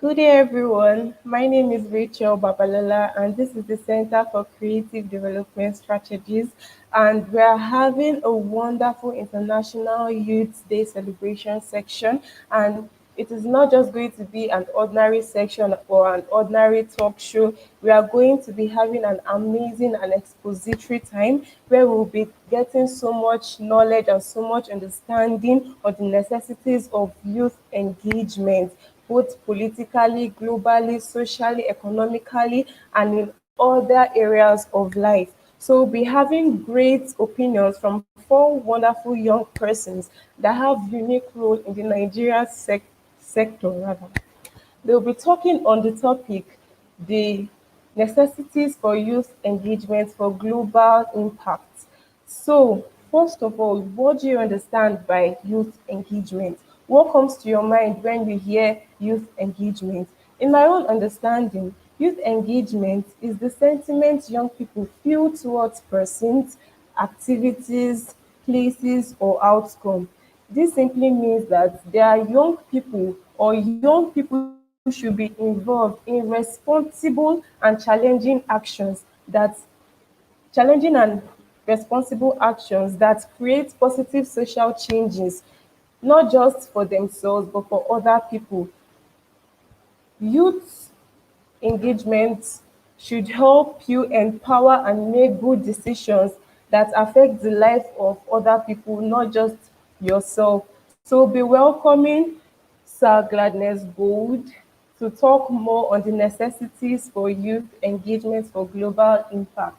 Good day, everyone. My name is Rachel Babalola, and this is the Center for Creative Development Strategies. And we are having a wonderful International Youth Day celebration section. And it is not just going to be an ordinary section or an ordinary talk show. We are going to be having an amazing and expository time where we'll be getting so much knowledge and so much understanding of the necessities of youth engagement, both politically, globally, socially, economically, and in other areas of life. So we'll be having great opinions from four wonderful young persons that have unique role in the Nigeria sector rather. They'll be talking on the topic the necessities for youth engagement for global impact. So, first of all, what do you understand by youth engagement? What comes to your mind when you hear youth engagement? In my own understanding, youth engagement is the sentiment young people feel towards persons, activities, places, or outcome. This simply means that there are young people or young people should be involved in responsible and challenging and responsible actions that create positive social changes, not just for themselves but for other people. Youth engagement should help you empower and make good decisions that affect the life of other people, not just yourself. So be welcoming Sir Gladness Gold to talk more on the necessities for youth engagement for global impact.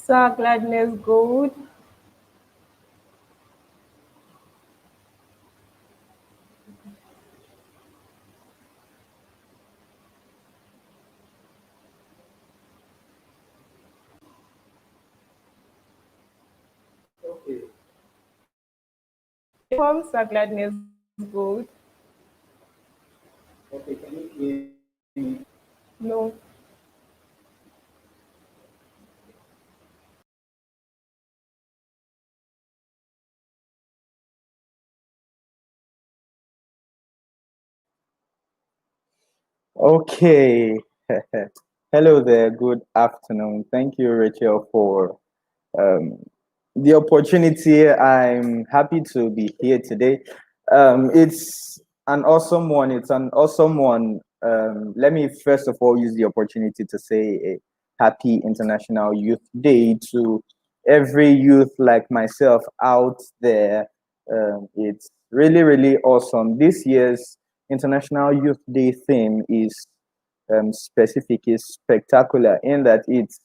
Sir Gladness Gold. Welcome, Sir Gladness Gold. No. Okay. Hello there. Good afternoon. Thank you, Rachel, for um, the opportunity. I'm happy to be here today. It's an awesome one. It's an awesome one. Let me first of all use the opportunity to say a happy International Youth Day to every youth like myself out there. It's really, really awesome. This year's International Youth Day theme is specific, is spectacular in that it's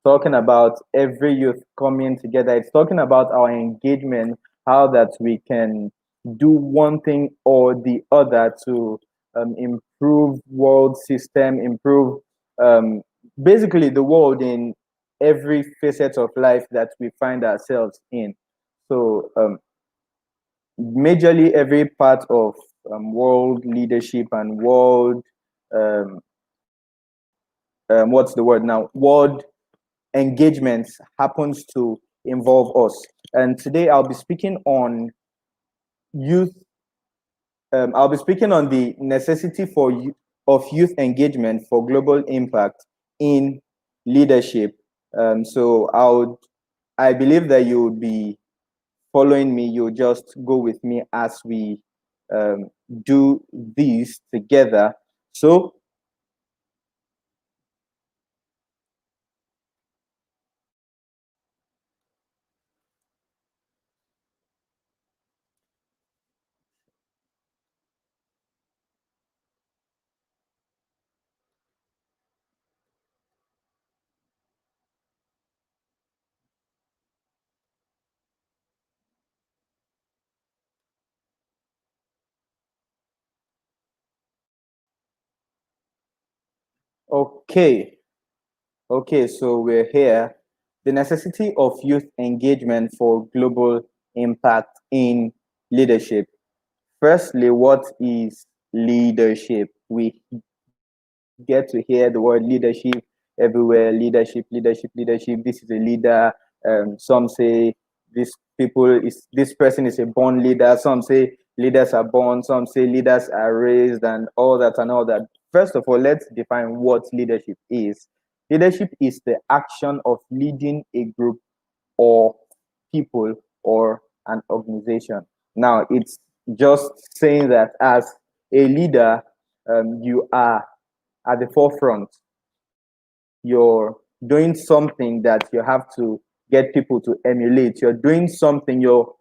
talking about every youth coming together. It's talking about our engagement, how that we can do one thing or the other to improve world system, improve um, basically the world in every facet of life that we find ourselves in. So majorly every part of world leadership and world um, what's the word now? World engagement happens to involve us. And today I'll be speaking on youth. I'll be speaking on the necessity of youth engagement for global impact in leadership. I believe that you would be following me. You'll just go with me as we um, do this together. So Okay, okay, so we're here. The necessity of youth engagement for global impact in leadership. Firstly, what is leadership? We get to hear the word leadership everywhere. Leadership. This is a leader. Some say this person is a born leader. Some say leaders are born. Some say leaders are raised, and all that and all that. First of all, let's define what leadership is. Leadership is the action of leading a group or people or an organization. Now, it's just saying that as a leader, you are at the forefront. You're doing something that you have to get people to emulate. You're doing something. You're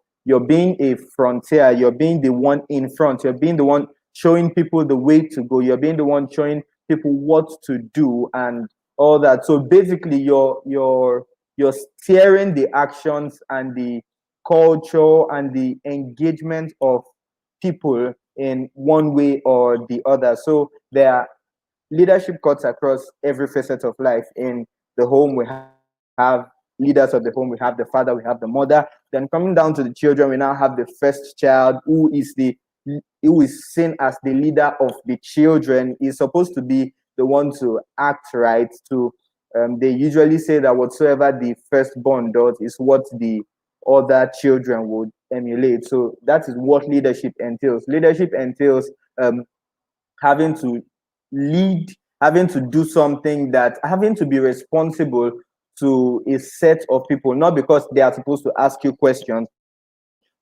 being a frontier. You're being the one in front. You're being the one showing people the way to go. You're being the one showing people what to do and all that. So basically, you're steering the actions and the culture and the engagement of people in one way or the other. So there are leadership cuts across every facet of life. In the home, we have leaders of the home, we have the father, we have the mother. Then coming down to the children, we now have the first child who is seen as the leader of the children, is supposed to be the one to act right. To they usually say that whatsoever the firstborn does is what the other children would emulate. So that is what leadership entails. Leadership entails having to lead, having to do something, that having to be responsible to a set of people, not because they are supposed to ask you questions,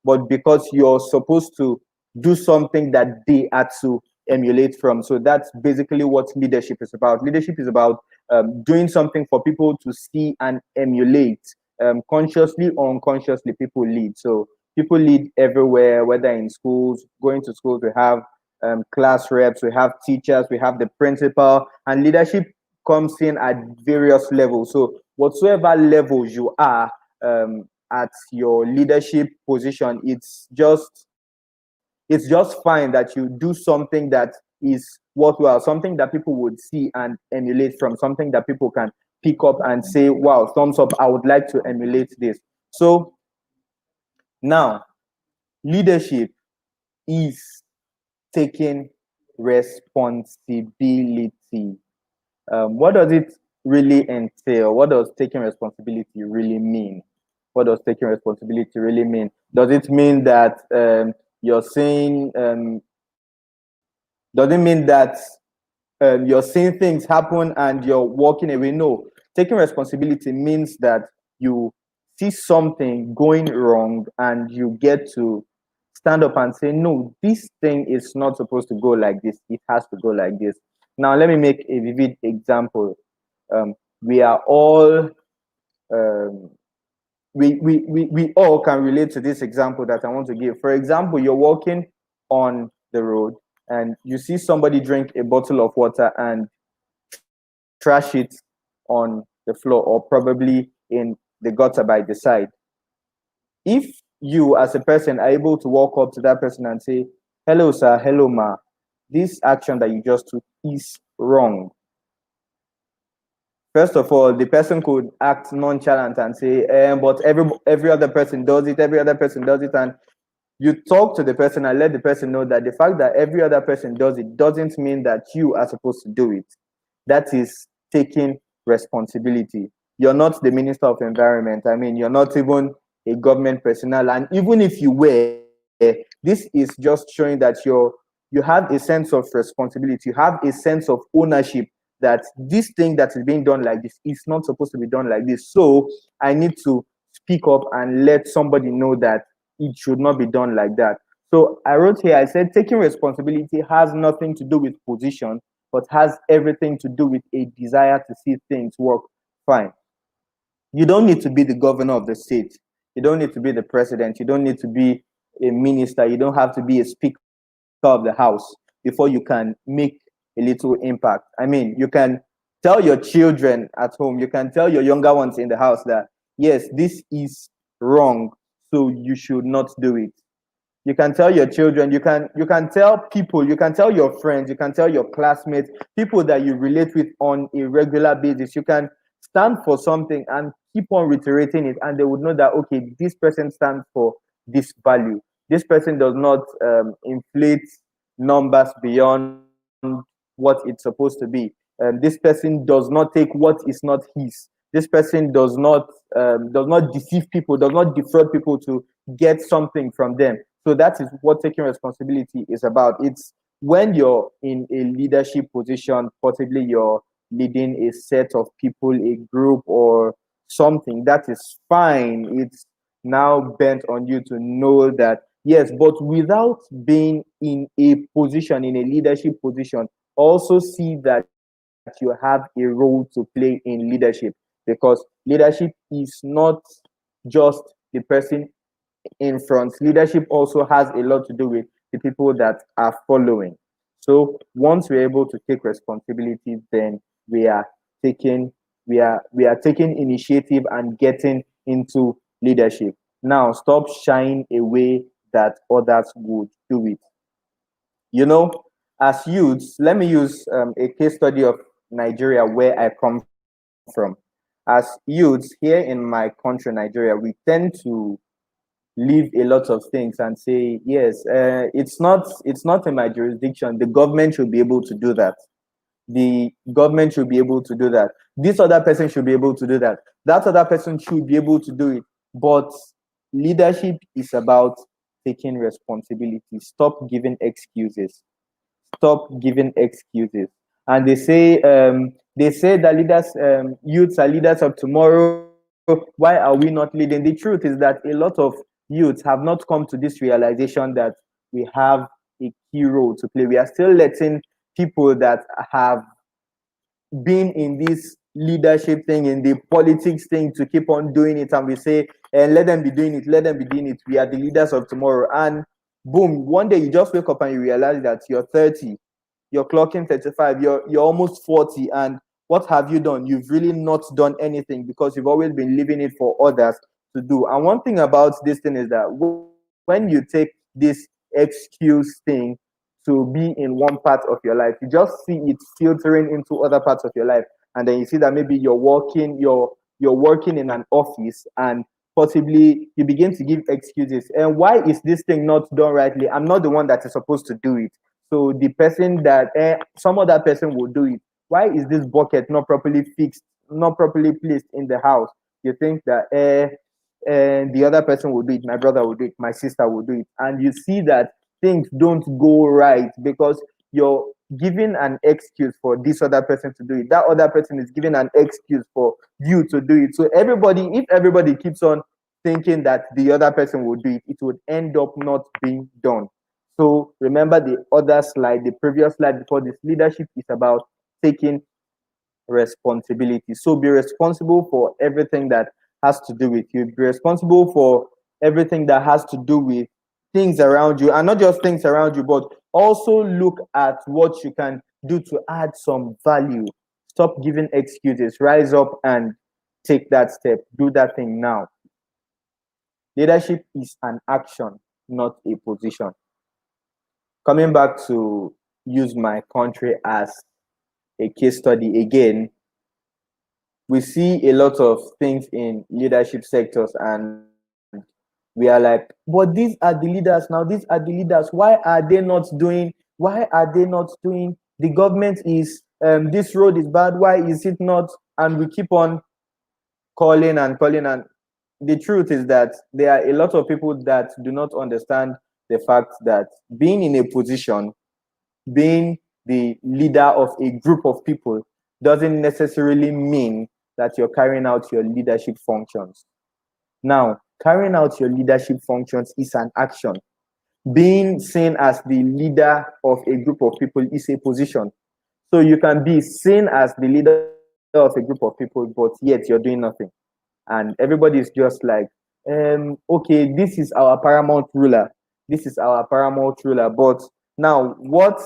but because you're supposed to do something that they are to emulate from. So that's basically what leadership is about. Leadership is about doing something for people to see and emulate. Consciously or unconsciously, people lead. So people lead everywhere, whether in schools, going to schools, we have class reps, we have teachers, we have the principal, and leadership comes in at various levels. So whatsoever levels you are at your leadership position, it's just fine that you do something that is worthwhile, something that people would see and emulate from, something that people can pick up and say, wow, thumbs up, I would like to emulate this. So now, leadership is taking responsibility. What does it really entail? What does taking responsibility really mean? What does taking responsibility really mean? Does it mean that you're saying, does it mean that you're seeing things happen and you're walking away? No. Taking responsibility means that you see something going wrong and you get to stand up and say, no, this thing is not supposed to go like this. It has to go like this. Now, let me make a vivid example. We are all um, we all can relate to this example that I want to give. For example, you're walking on the road and you see somebody drink a bottle of water and trash it on the floor, or probably in the gutter by the side. If you as a person are able to walk up to that person and say, hello sir, hello ma, this action that you just took is wrong. First of all, the person could act nonchalant and say, but every other person does it, every other person does it. And you talk to the person and let the person know that the fact that every other person does it doesn't mean that you are supposed to do it. That is taking responsibility. You're not the Minister of Environment. I mean, you're not even a government personnel. And even if you were, this is just showing that you have a sense of responsibility. You have a sense of ownership, that this thing that is being done like this is not supposed to be done like this. So I need to speak up and let somebody know that it should not be done like that. So I wrote here, I said, taking responsibility has nothing to do with position, but has everything to do with a desire to see things work fine. You don't need to be the governor of the state. You don't need to be the president. You don't need to be a minister. You don't have to be a speaker of the house before you can make a little impact. I mean, you can tell your children at home, you can tell your younger ones in the house that, yes, this is wrong, so you should not do it. You can tell your children, you can tell people, you can tell your friends, you can tell your classmates, people that you relate with on a regular basis. You can stand for something and keep on reiterating it, and they would know that okay, this person stands for this value. This person does not inflate numbers beyond what it's supposed to be. This person does not take what is not his. This person does not deceive people, does not defraud people to get something from them. So that is what taking responsibility is about. It's when you're in a leadership position, possibly you're leading a set of people, a group, or something, that is fine. It's now bent on you to know that yes, but without being in a position, in a leadership position, also see that you have a role to play in leadership, because leadership is not just the person in front. Leadership also has a lot to do with the people that are following. So once we're able to take responsibility, then we are taking we are taking initiative and getting into leadership. Now stop shying away that others would do it. You know, as youths, let me use a case study of Nigeria where I come from. As youths here in my country, Nigeria, we tend to leave a lot of things and say, yes, it's not in my jurisdiction. The government should be able to do that. The government should be able to do that. This other person should be able to do that. That other person should be able to do it. But leadership is about taking responsibility. Stop giving excuses. Stop giving excuses. And they say that leaders, youths are leaders of tomorrow. Why are we not leading? The truth is that a lot of youths have not come to this realization that we have a key role to play. We are still letting people that have been in this leadership thing, in the politics thing, to keep on doing it, and we say, and let them be doing it, let them be doing it. We are the leaders of tomorrow. And boom, one day you just wake up and you realize that you're 30, you're clocking 35, you're almost 40, and what have you done? You've really not done anything, because you've always been leaving it for others to do. And one thing about this thing is that when you take this excuse thing to be in one part of your life, you just see it filtering into other parts of your life. And then you see that maybe you're working in an office, and possibly you begin to give excuses. And why is this thing not done rightly? I'm not the one that is supposed to do it. So the person that some other person will do it. Why is this bucket not properly fixed, not properly placed in the house? You think that and the other person will do it, my brother will do it, my sister will do it, and you see that things don't go right because you're giving an excuse for this other person to do it. That other person is giving an excuse for you to do it. So if everybody keeps on thinking that the other person will do it, it would end up not being done. So remember the other slide, the previous slide before this. Leadership is about taking responsibility. So be responsible for everything that has to do with you. Be responsible for everything that has to do with things around you, and not just things around you, but also look at what you can do to add some value. Stop giving excuses. Rise up and take that step. Do that thing now. Leadership is an action, not a position. Coming back to use my country as a case study again, we see a lot of things in leadership sectors, and we are like, but these are the leaders now, these are the leaders, why are they not doing the government is this road is bad, why is it not? And we keep on calling, and the truth is that there are a lot of people that do not understand the fact that being in a position, being the leader of a group of people, doesn't necessarily mean that you're carrying out your leadership functions. Now, carrying out your leadership functions is an action. Being seen as the leader of a group of people is a position. So you can be seen as the leader of a group of people, but yet you're doing nothing. And everybody is just like, okay, this is our paramount ruler. This is our paramount ruler. But now, what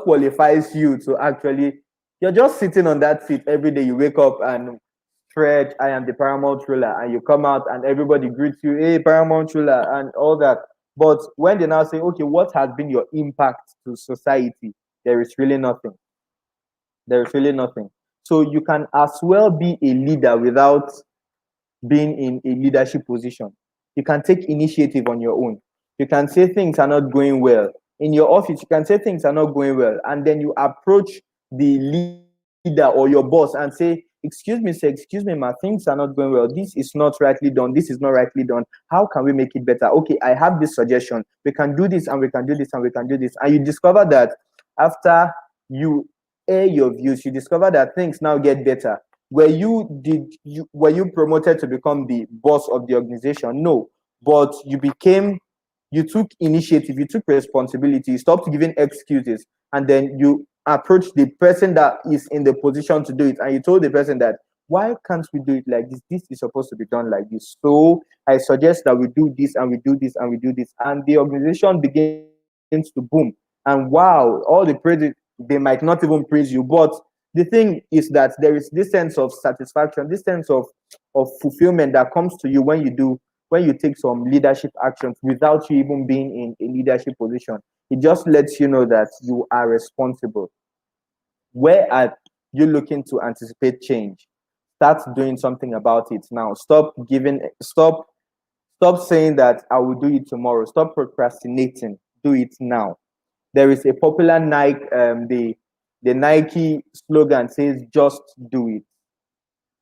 qualifies you to actually? You're just sitting on that seat every day. You wake up and stretch. I am the paramount ruler, and you come out and everybody greets you, hey, paramount ruler, and all that. But when they now say, okay, what has been your impact to society? There is really nothing. There is really nothing. So you can as well be a leader without being in a leadership position. You can take initiative on your own. You can say things are not going well. In your office, you can say things are not going well. And then you approach the leader or your boss and say, excuse me, sir, excuse me, ma, things are not going well. This is not rightly done. This is not rightly done. How can we make it better? Okay, I have this suggestion. We can do this and we can do this and we can do this. And you discover that after you air your views, you discover that things now get better. Were you promoted to become the boss of the organization? No, but you took initiative, you took responsibility, you stopped giving excuses, and then you approached the person that is in the position to do it, and you told the person that, why can't we do it like this? This is supposed to be done like this. So I suggest that we do this and we do this and we do this, and the organization begins to boom. And wow, all the praise, they might not even praise you, but the thing is that there is this sense of satisfaction, this sense of fulfillment that comes to you when you take some leadership actions without you even being in a leadership position. It just lets you know that you are responsible. Where are you looking to anticipate change? Start doing something about it now. Stop saying that I will do it tomorrow. Stop procrastinating. Do it now. There is a popular Nike, the Nike slogan says, just do it.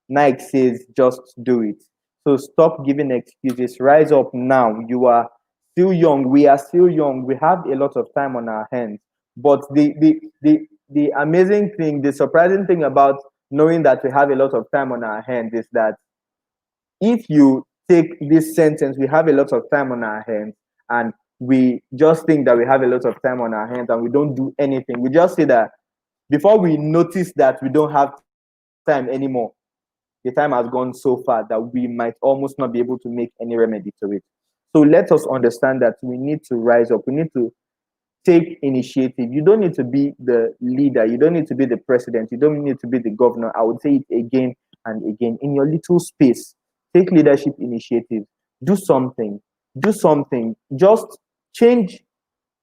Nike says, just do it. So stop giving excuses. Rise up now. You are still young. We are still young. We have a lot of time on our hands. But the amazing thing, the surprising thing about knowing that we have a lot of time on our hands is that if you take this sentence, we have a lot of time on our hands, and we just think that we have a lot of time on our hands and we don't do anything. We just say that before we notice that we don't have time anymore, the time has gone so far that we might almost not be able to make any remedy to it. So let us understand that we need to rise up. We need to take initiative. You don't need to be the leader. You don't need to be the president. You don't need to be the governor. I would say it again and again. In your little space, take leadership initiative. Do something. Do something. Just change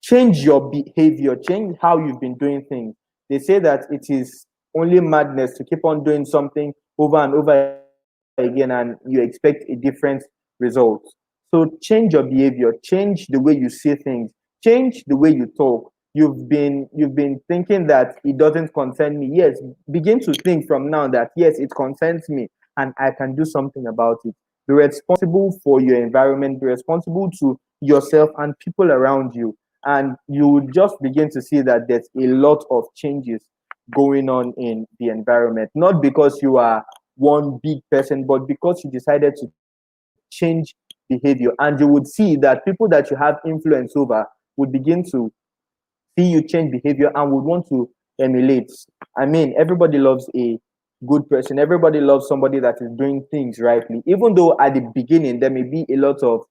change your behavior, change how you've been doing things. They say that it is only madness to keep on doing something over and over again and you expect a different result. So change your behavior, change the way you see things, change the way you talk. You've been thinking that it doesn't concern me. Yes, begin to think from now that yes, it concerns me and I can do something about it. Be responsible for your environment, be responsible to yourself and people around you, and you will just begin to see that there's a lot of changes going on in the environment, not because you are one big person, but because you decided to change behavior. And you would see that people that you have influence over would begin to see you change behavior and would want to emulate. I mean, everybody loves a good person. Everybody loves somebody that is doing things rightly. Even though at the beginning there may be a lot of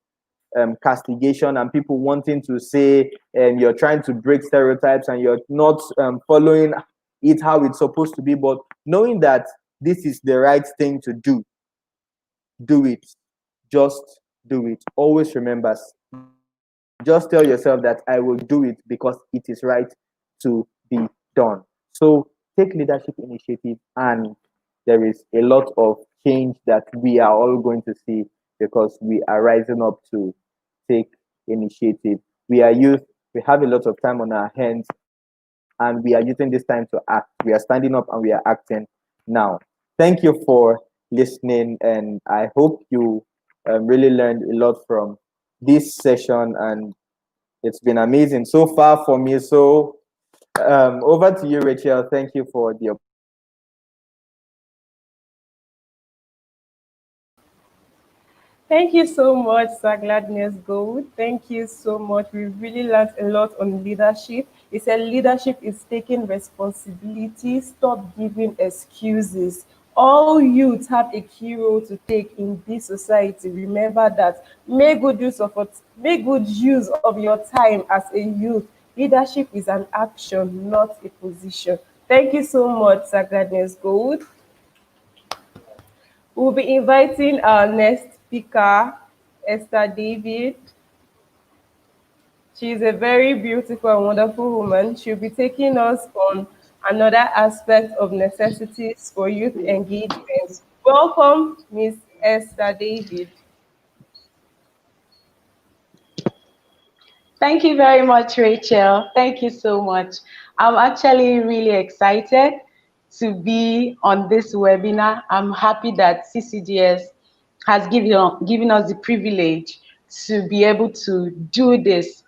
castigation and people wanting to say you're trying to break stereotypes and you're not following it how it's supposed to be. But knowing that this is the right thing to do, do it. Just do it. Always remember, just tell yourself that I will do it because it is right to be done. So take leadership initiative, and there is a lot of change that we are all going to see because we are rising up to take initiative. We are youth, we have a lot of time on our hands, and we are using this time to act. We are standing up and we are acting now. Thank you for listening, and I hope you really learned a lot from this session, and it's been amazing so far for me. So over to you, Rachel. Thank you for the opportunity. Thank you so much, Sir Gladness Gold. Thank you so much. We really learned a lot on leadership. He said leadership is taking responsibility. Stop giving excuses. All youth have a key role to take in this society. Remember that. Make good use of your time as a youth. Leadership is an action, not a position. Thank you so much, Sir Gladness Gold. We'll be inviting our next speaker, Esther David. She is a very beautiful and wonderful woman. She'll be taking us on another aspect of necessities for youth engagement. Welcome, Miss Esther David. Thank you very much, Rachel. Thank you so much. I'm actually really excited to be on this webinar. I'm happy that CCDS has given us the privilege to be able to do this.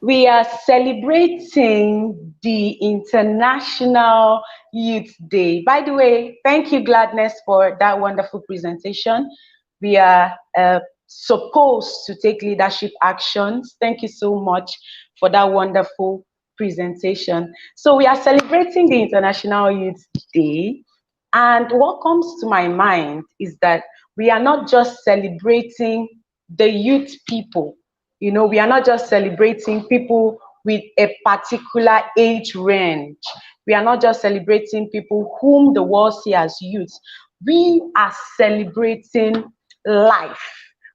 We are celebrating the International Youth Day. By the way, thank you, Gladness, for that wonderful presentation. We are supposed to take leadership actions. Thank you so much for that wonderful presentation. So we are celebrating the International Youth Day. And what comes to my mind is that we are not just celebrating the youth people. You know, we are not just celebrating people with a particular age range. We are not just celebrating people whom the world sees as youth. We are celebrating life.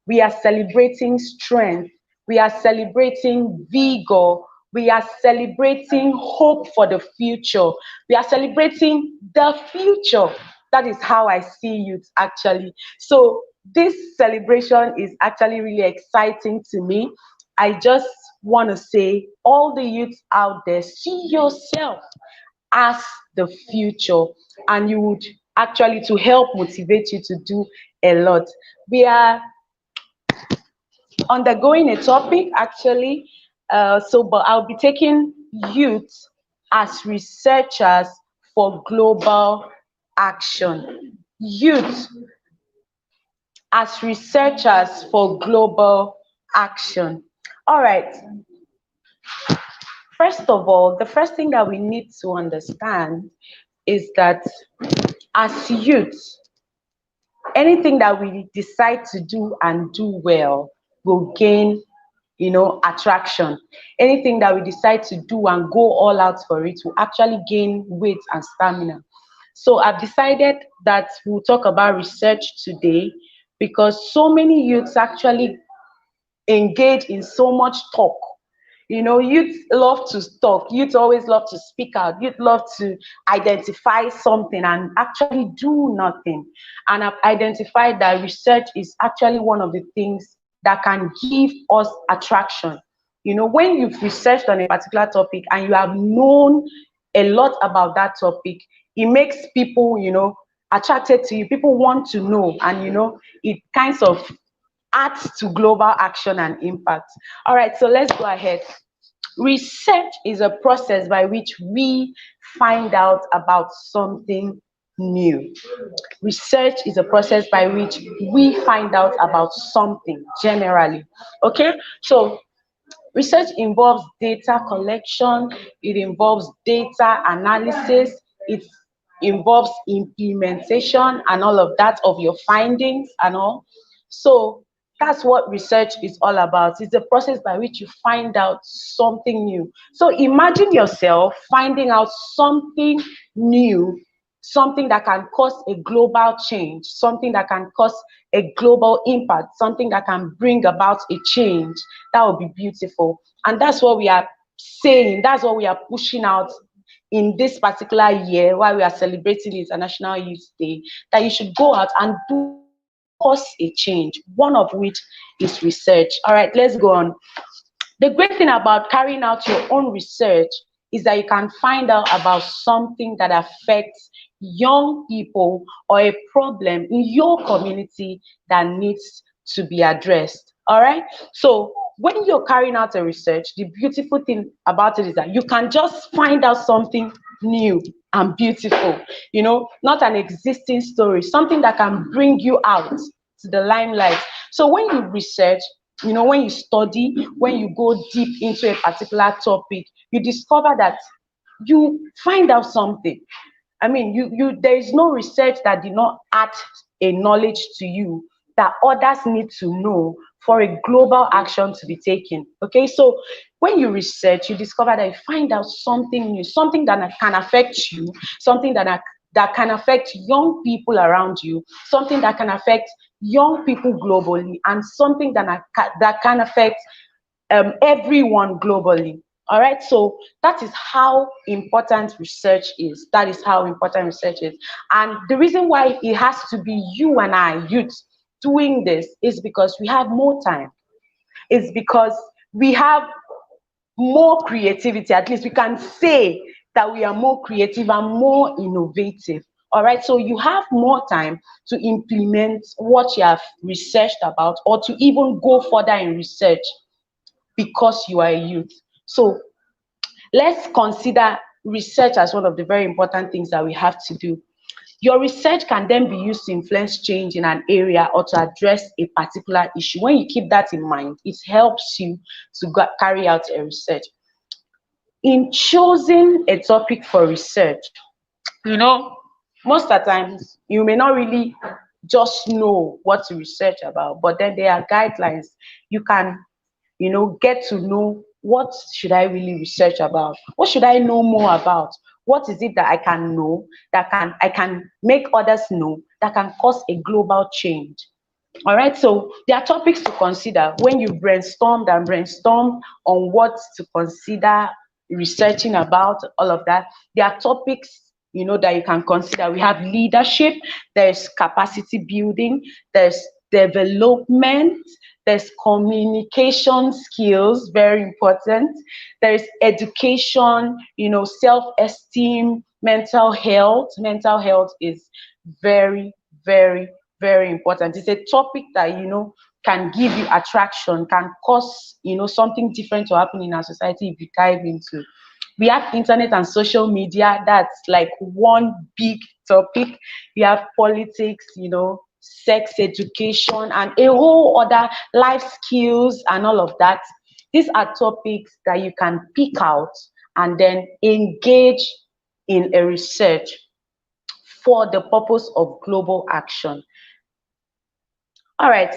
We are celebrating strength. We are celebrating vigor. We are celebrating hope for the future. We are celebrating the future. That is how I see youth actually. So this celebration is actually really exciting to me. I just want to say, all the youth out there, see yourself as the future, and you would actually to help motivate you to do a lot. We are undergoing a topic actually, but I'll be taking youth as researchers for global action. Youth as researchers for global action. All right, first of all, the first thing that we need to understand is that as youth, anything that we decide to do and do well will gain, attraction. Anything that we decide to do and go all out for it will actually gain weight and stamina. So I've decided that we'll talk about research today because so many youths actually engage in so much talk. You know, youth love to talk, youth always love to speak out, youth love to identify something and actually do nothing. And I've identified that research is actually one of the things that can give us attraction. You know, when you've researched on a particular topic and you have known a lot about that topic, it makes people, attracted to you. People want to know, and it kinds of adds to global action and impact. All right, so let's go ahead. Research is a process by which we find out about something new. Research is a process by which we find out about something generally. Okay, so research involves data collection, it involves data analysis, it involves implementation and all of that of your findings and all. So that's what research is all about. It's the process by which you find out something new. So imagine yourself finding out something new, something that can cause a global change, something that can cause a global impact, something that can bring about a change. That would be beautiful. And that's what we are saying, that's what we are pushing out in this particular year while we are celebrating International Youth Day, that you should go out and do cause a change, one of which is research. All right, let's go on. The great thing about carrying out your own research is that you can find out about something that affects young people or a problem in your community that needs to be addressed. All right, so when you're carrying out a research, the beautiful thing about it is that you can just find out something new and beautiful, not an existing story, something that can bring you out to the limelight. So when you research, when you study, when you go deep into a particular topic, you discover that you find out something. I mean, there is no research that did not add a knowledge to you that others need to know for a global action to be taken. Okay, so when you research, you discover that you find out something new, something that can affect you, something that can affect young people around you, something that can affect young people globally, and something that can affect everyone globally. All right, so that is how important research is. That is how important research is. And the reason why it has to be you and I, youth, doing this is because we have more time. It's because we have more creativity. At least we can say that we are more creative and more innovative. All right, so you have more time to implement what you have researched about, or to even go further in research, because you are a youth. So let's consider research as one of the very important things that we have to do. Your research can then be used to influence change in an area or to address a particular issue. When you keep that in mind, it helps you to carry out a research. In choosing a topic for research, you know, most of the times you may not really just know what to research about, but then there are guidelines. You can, get to know, what should I really research about? What should I know more about? What is it that I can know, that I can make others know, that can cause a global change? All right, so there are topics to consider when you brainstorm on what to consider researching about, all of that. There are topics, that you can consider. We have leadership, there's capacity building, there's development, there's communication skills, very important. There's education, self-esteem, mental health. Mental health is very, very, very important. It's a topic that, can give you attraction, can cause, something different to happen in our society if you dive into. We have internet and social media. That's like one big topic. We have politics, sex education, and a whole other life skills and all of that. These are topics that you can pick out and then engage in a research for the purpose of global action. All right.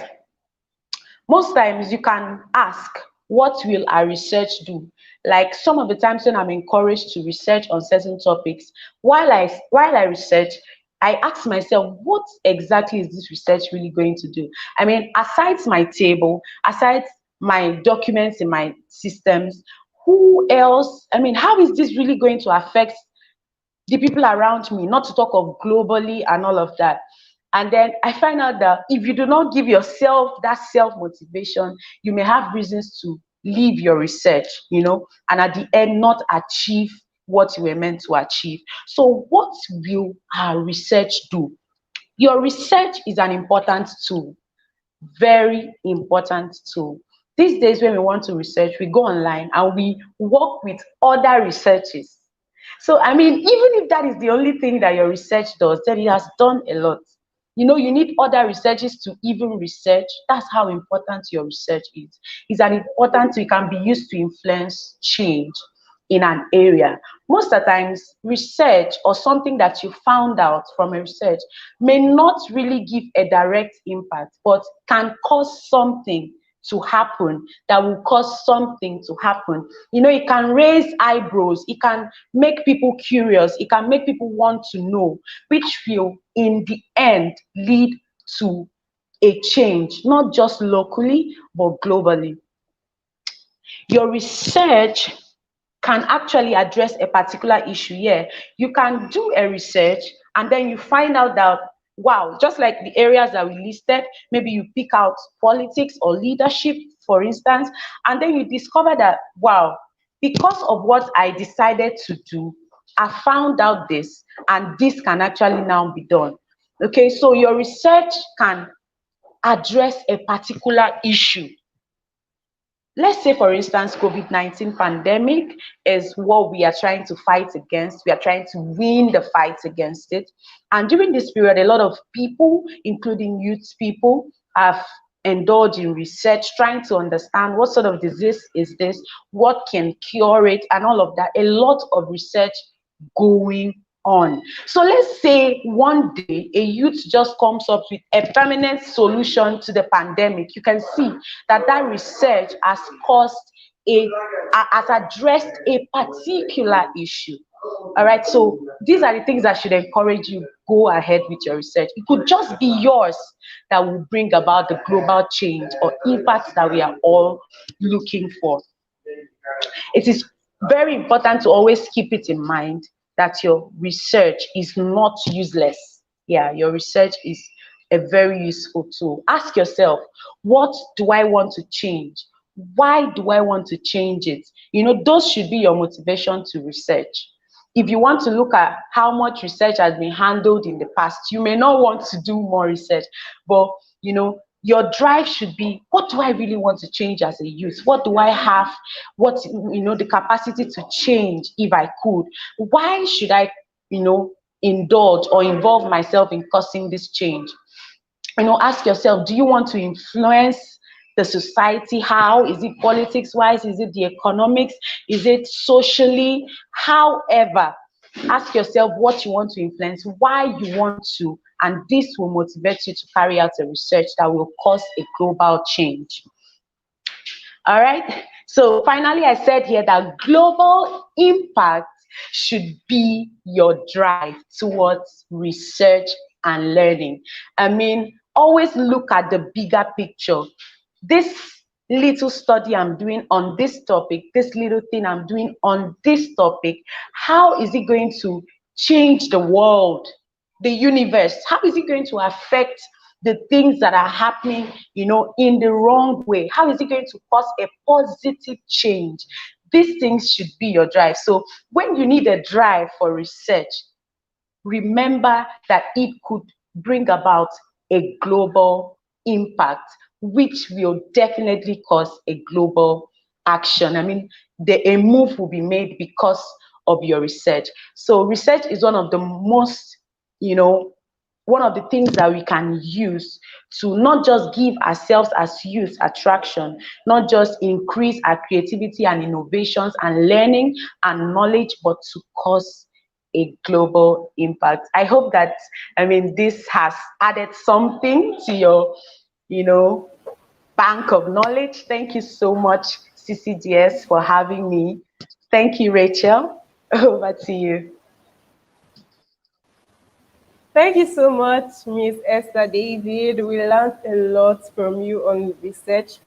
Most times you can ask, what will our research do? Like some of the times when I'm encouraged to research on certain topics, while I research, I ask myself, what exactly is this research really going to do? I mean, aside my table, aside my documents in my systems, who else? I mean, how is this really going to affect the people around me? Not to talk of globally and all of that. And then I find out that if you do not give yourself that self-motivation, you may have reasons to leave your research, and at the end not achieve what you were meant to achieve. So what will our research do? Your research is an important tool, very important tool. These days when we want to research, we go online and we work with other researchers. So, I mean, even if that is the only thing that your research does, then it has done a lot. You need other researchers to even research. That's how important your research is. It's an important tool. It can be used to influence change in an area. Most of the times, research or something that you found out from a research may not really give a direct impact, but can cause something to happen, that will cause something to happen. It can raise eyebrows, it can make people curious, it can make people want to know, which will in the end lead to a change, not just locally but globally. Your research can actually address a particular issue. Yeah, you can do a research and then you find out that, wow, just like the areas that we listed, maybe you pick out politics or leadership, for instance, and then you discover that, wow, because of what I decided to do, I found out this, and this can actually now be done. Okay, so your research can address a particular issue. Let's say, for instance, COVID-19 pandemic is what we are trying to fight against. We are trying to win the fight against it. And during this period, a lot of people, including youth people, have indulged in research, trying to understand what sort of disease is this, what can cure it, and all of that. A lot of research going on. So let's say one day a youth just comes up with a permanent solution to the pandemic. You can see that that research has has addressed a particular issue. All right, so these are the things that should encourage you, go ahead with your research. It could just be yours that will bring about the global change or impact that we are all looking for. It is very important to always keep it in mind that your research is not useless. Yeah, your research is a very useful tool. Ask yourself, what do I want to change? Why do I want to change it? You know, those should be your motivation to research. If you want to look at how much research has been handled in the past, you may not want to do more research, but you know, your drive should be, what do I really want to change as a youth? What do I have, what, you know, the capacity to change if I could? Why should I, you know, indulge or involve myself in causing this change? You know, ask yourself, do you want to influence the society? How? Is it politics wise? Is it the economics? Is it socially? However, ask yourself what you want to influence, why you want to, and this will motivate you to carry out a research that will cause a global change. All right. So finally, I said here that global impact should be your drive towards research and learning. I mean, always look at the bigger picture. This little study I'm doing on this topic, this little thing I'm doing on this topic, how is it going to change the world, the universe? How is it going to affect the things that are happening, you know, in the wrong way? How is it going to cause a positive change? These things should be your drive. So when you need a drive for research, remember that it could bring about a global impact, which will definitely cause a global action. I mean, a move will be made because of your research. So research is one of the most, you know, one of the things that we can use to not just give ourselves as youth attraction, not just increase our creativity and innovations and learning and knowledge, but to cause a global impact. I hope that, I mean, this has added something to your, you know, bank of knowledge. Thank you so much, CCDS, for having me. Thank you, Rachel. Over to you. Thank you so much, Miss Esther David. We learned a lot from you on research.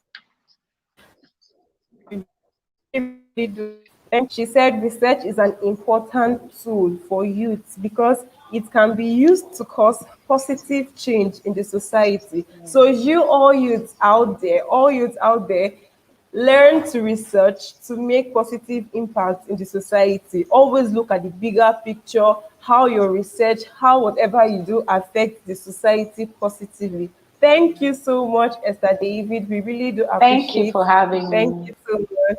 And she said research is an important tool for youth because it can be used to cause positive change in the society. So you all youths out there, learn to research to make positive impact in the society. Always look at the bigger picture, how your research, how whatever you do affects the society positively. Thank you so much, Esther David. We really do appreciate. Thank you for having Thank me. you so much.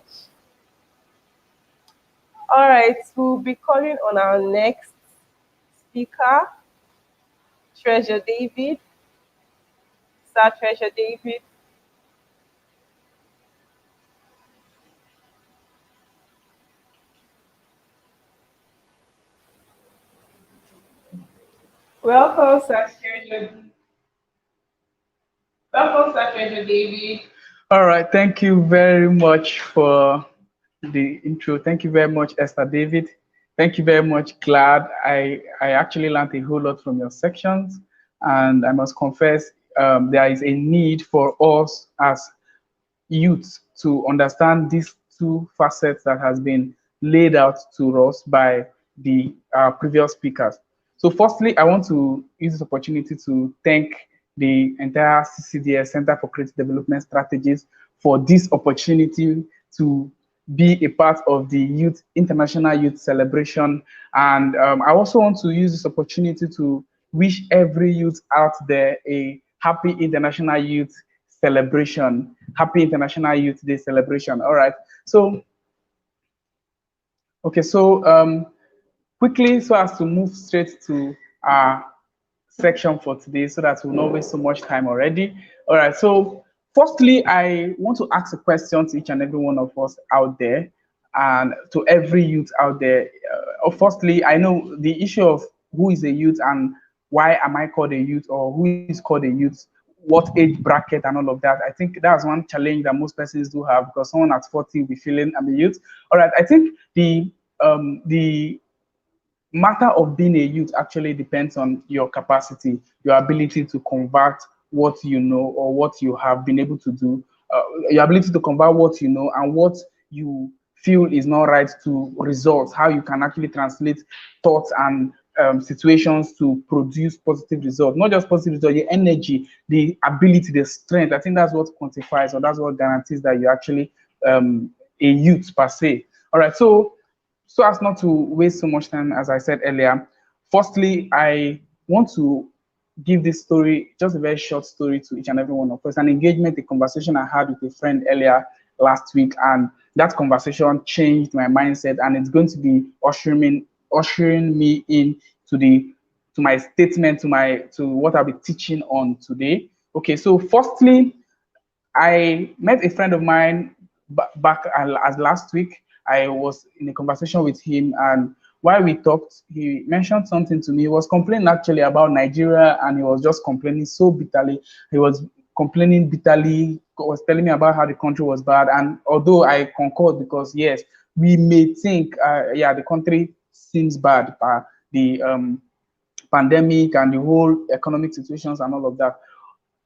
All right, we'll be calling on our next speaker, Treasure David. Sir Treasure David. Welcome, Sir Treasure. Welcome, Sir Treasure David. All right, thank you very much for the intro. Thank you very much, Esther David. Thank you very much, Glad. I actually learned a whole lot from your sections, and I must confess there is a need for us as youth to understand these two facets that has been laid out to us by the previous speakers. So firstly, I want to use this opportunity to thank the entire CCDS Center for Creative Development Strategies for this opportunity to be a part of the Youth International Youth Celebration. And I also want to use this opportunity to wish every youth out there a happy International Youth Celebration, happy International Youth Day celebration. All right. So, okay. So quickly, so as to move straight to our section for today, so that we'll not waste so much time already. All right. So firstly, I want to ask a question to each and every one of us out there, and to every youth out there. Firstly, I know the issue of who is a youth and why am I called a youth, or who is called a youth, what age bracket and all of that. I think that's one challenge that most persons do have, because someone at 40 will be feeling I'm a youth. All right, I think the matter of being a youth actually depends on your capacity, your ability to convert what you know or what you have been able to do, your ability to convert what you know and what you feel is not right to results, how you can actually translate thoughts and situations to produce positive results, not just positive results, your energy, the ability, the strength. I think that's what quantifies, or that's what guarantees that you're actually a youth per se. All right, so as not to waste so much time, as I said earlier, firstly, I want to give this story, just a very short story to each and every one of us. An engagement, a conversation I had with a friend earlier last week, and that conversation changed my mindset, and it's going to be ushering me in to my statement, to what I'll be teaching on today. Okay, so firstly, I met a friend of mine back as last week. I was in a conversation with him, and while we talked, he mentioned something to me. He was complaining actually about Nigeria, and he was just complaining so bitterly. He was complaining bitterly, was telling me about how the country was bad. And although I concurred, because yes, we may think, yeah, the country seems bad, the pandemic and the whole economic situations and all of that.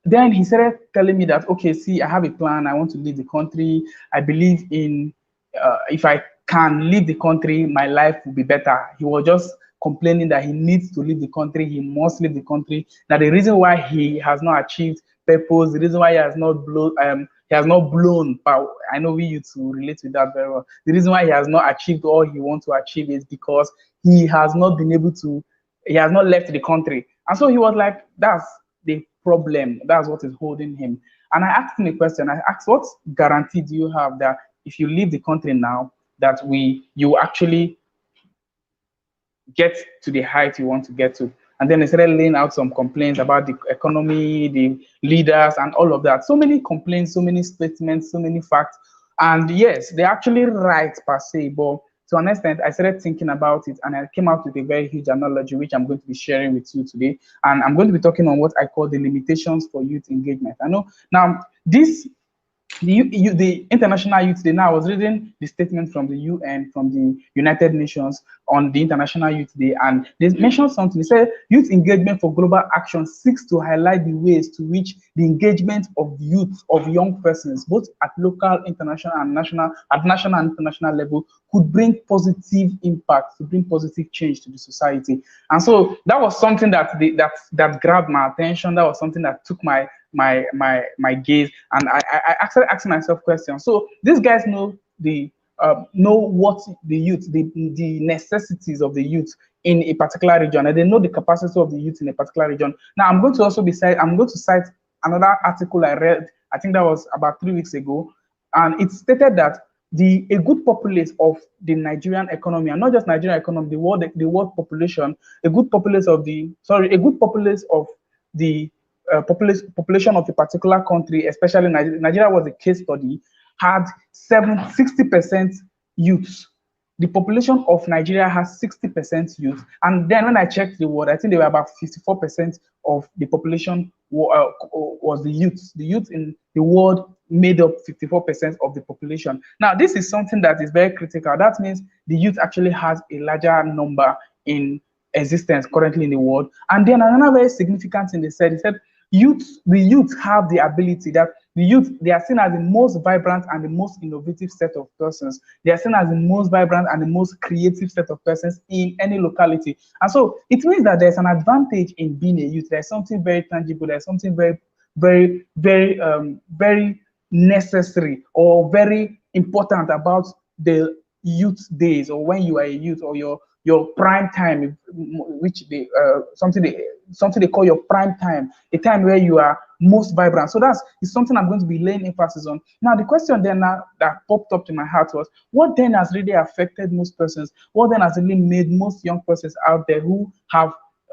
Then he started telling me that, okay, see, I have a plan. I want to leave the country. I believe in, if I can leave the country, my life will be better. He was just complaining that he needs to leave the country. He must leave the country. Now, the reason why he has not achieved purpose, the reason why he has not blown. But I know we used to relate with that very well. The reason why he has not achieved all he wants to achieve is because he has not been able to. He has not left the country, and so he was like, "That's the problem. That's what is holding him." And I asked him a question. I asked, what guarantee do you have that if you leave the country now, that you actually get to the height you want to get to? And then he started laying out some complaints about the economy, the leaders, and all of that. So many complaints, so many statements, so many facts. And yes, they're actually right per se, but to an extent, I started thinking about it, and I came out with a very huge analogy, which I'm going to be sharing with you today. And I'm going to be talking on what I call the limitations for youth engagement. I know now this the International Youth Day. Now, I was reading the statement from the UN, from the United Nations on the International Youth Day, and they mentioned something. They said, youth engagement for global action seeks to highlight the ways to which the engagement of youth, of young persons, both at local, international, and national, at national and international level, could bring positive impact, to bring positive change to the society. And so that was something that grabbed my attention. That was something that took my gaze, and I actually asked myself questions. So these guys know what the youth, the necessities of the youth in a particular region, and they know the capacity of the youth in a particular region. Now I'm going to cite another article I read. I think that was about 3 weeks ago, and it stated that a good populace of the Nigerian economy, and not just Nigerian economy, the world population, a good populace of the population of a particular country, especially Nigeria was a case study, had 60% youths. The population of Nigeria has 60% youth. And then when I checked the world, I think they were about 54% of the population was the youth. The youth in the world made up 54% of the population. Now, this is something that is very critical. That means the youth actually has a larger number in existence currently in the world. And then another very significant thing they said, the youth have the ability, that the youth, they are seen as the most vibrant and the most innovative set of persons. They are seen as the most vibrant and the most creative set of persons in any locality. And so it means that there's an advantage in being a youth. There's something very tangible. There's something very, very, very, very necessary or very important about the youth days, or when you are a youth, or your prime time, which something they call your prime time, a time where you are most vibrant. So is something I'm going to be laying emphasis on. Now, the question then that popped up in my heart was, what then has really affected most persons? What then has really made most young persons out there who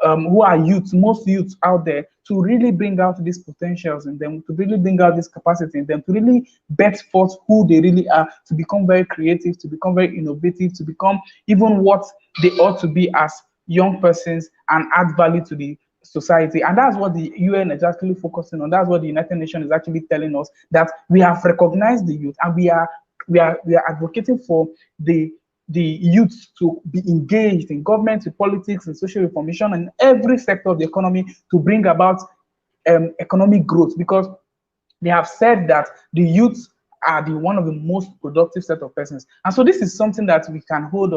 are youths, most youths out there, to really bring out these potentials in them, to really bring out this capacity in them, to really bet forth who they really are, to become very creative, to become very innovative, to become even what they ought to be as young persons, and add value to the society. And that's what the UN is actually focusing on. That's what the United Nations is actually telling us, that we have recognized the youth, and we are advocating for the youth to be engaged in government, in politics, in social reformation, and every sector of the economy, to bring about economic growth, because they have said that the youth are the one of the most productive set of persons. And so this is something that we can hold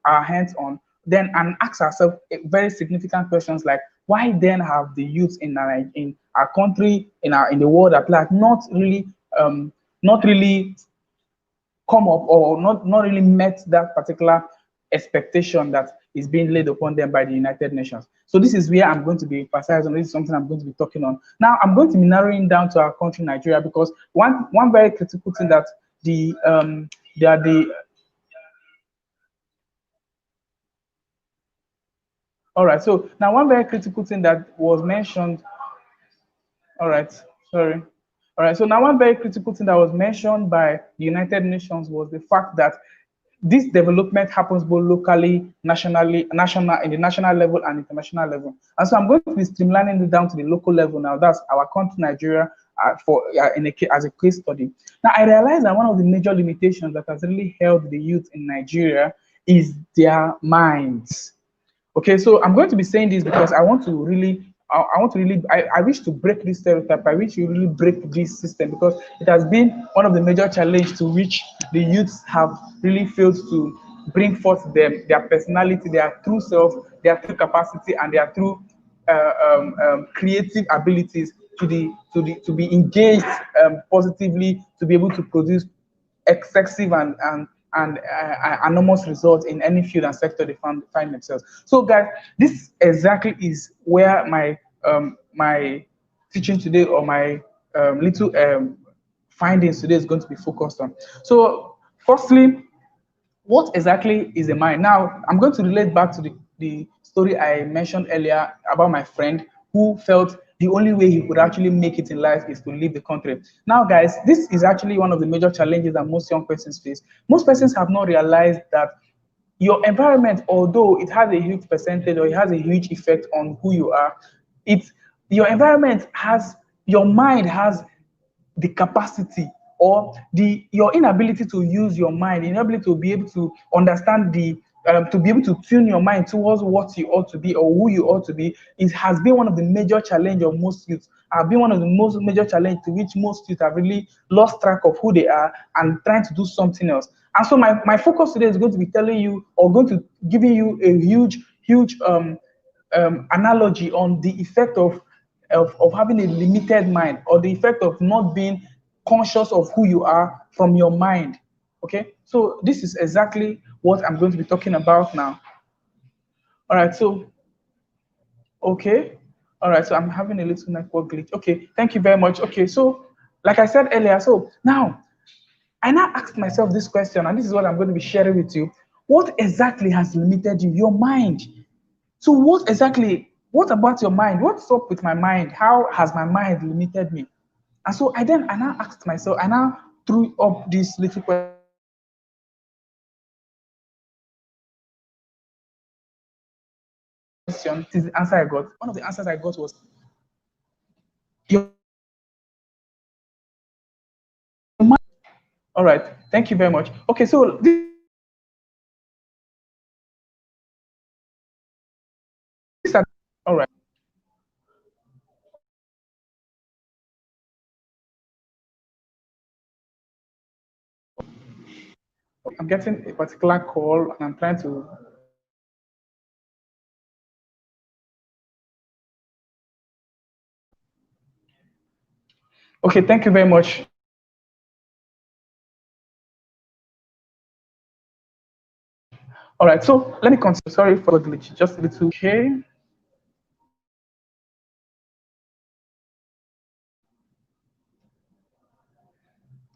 our hands on then and ask ourselves very significant questions like, why then have the youth in our country, in the world at large, not really come up, or not really met that particular expectation that is being laid upon them by the United Nations. So this is where I'm going to be emphasizing. This is something I'm going to be talking on. Now I'm going to be narrowing down to our country, Nigeria, because one very critical thing that all right. So now one very critical thing that was mentioned. All right. Sorry. All right. So now one very critical thing that was mentioned by the United Nations was the fact that this development happens both locally, national, in the national level and international level. And so I'm going to be streamlining it down to the local level now. That's our country, Nigeria, as a case study. Now, I realize that one of the major limitations that has really held the youth in Nigeria is their minds. Okay, so I'm going to be saying this because I wish to break this stereotype. I wish to really break this system, because it has been one of the major challenges to which the youths have really failed to bring forth their personality, their true self, their true capacity, and their true creative abilities to be engaged positively, to be able to produce excessive and enormous results in any field and sector they find themselves. So, guys, this exactly is where my teaching today, or my little findings today, is going to be focused on. So, firstly, what exactly is a mind? Now, I'm going to relate back to the story I mentioned earlier about my friend who felt the only way he could actually make it in life is to leave the country. Now, guys, this is actually one of the major challenges that most young persons face. Most persons have not realized that your environment, although it has a huge percentage or it has a huge effect on who you are, your environment has, your mind has the capacity, or your inability to use your mind, inability to be able to understand to be able to tune your mind towards what you ought to be or who you ought to be, it has been one of the major challenge of most youth. Have been one of the most major challenge to which most youth have really lost track of who they are and trying to do something else. And so my focus today is going to be telling you, or going to giving you a huge analogy on the effect of having a limited mind, or the effect of not being conscious of who you are from your mind. Okay, so this is exactly what I'm going to be talking about now. All right, so okay, all right, so I'm having a little network glitch. Okay, thank you very much. Okay, so like I said earlier, so now I now asked myself this question, and this is what I'm going to be sharing with you. What exactly has limited you? Your mind. So what about your mind? What's up with my mind? How has my mind limited me? And so I now asked myself, I now threw up this little question. This is the answer I got. One of the answers I got was your mind. All right, thank you very much. Okay, so all right. I'm getting a particular call and I'm trying to. Okay, thank you very much. All right, so let me continue. Sorry for the glitch. Just a little. Okay.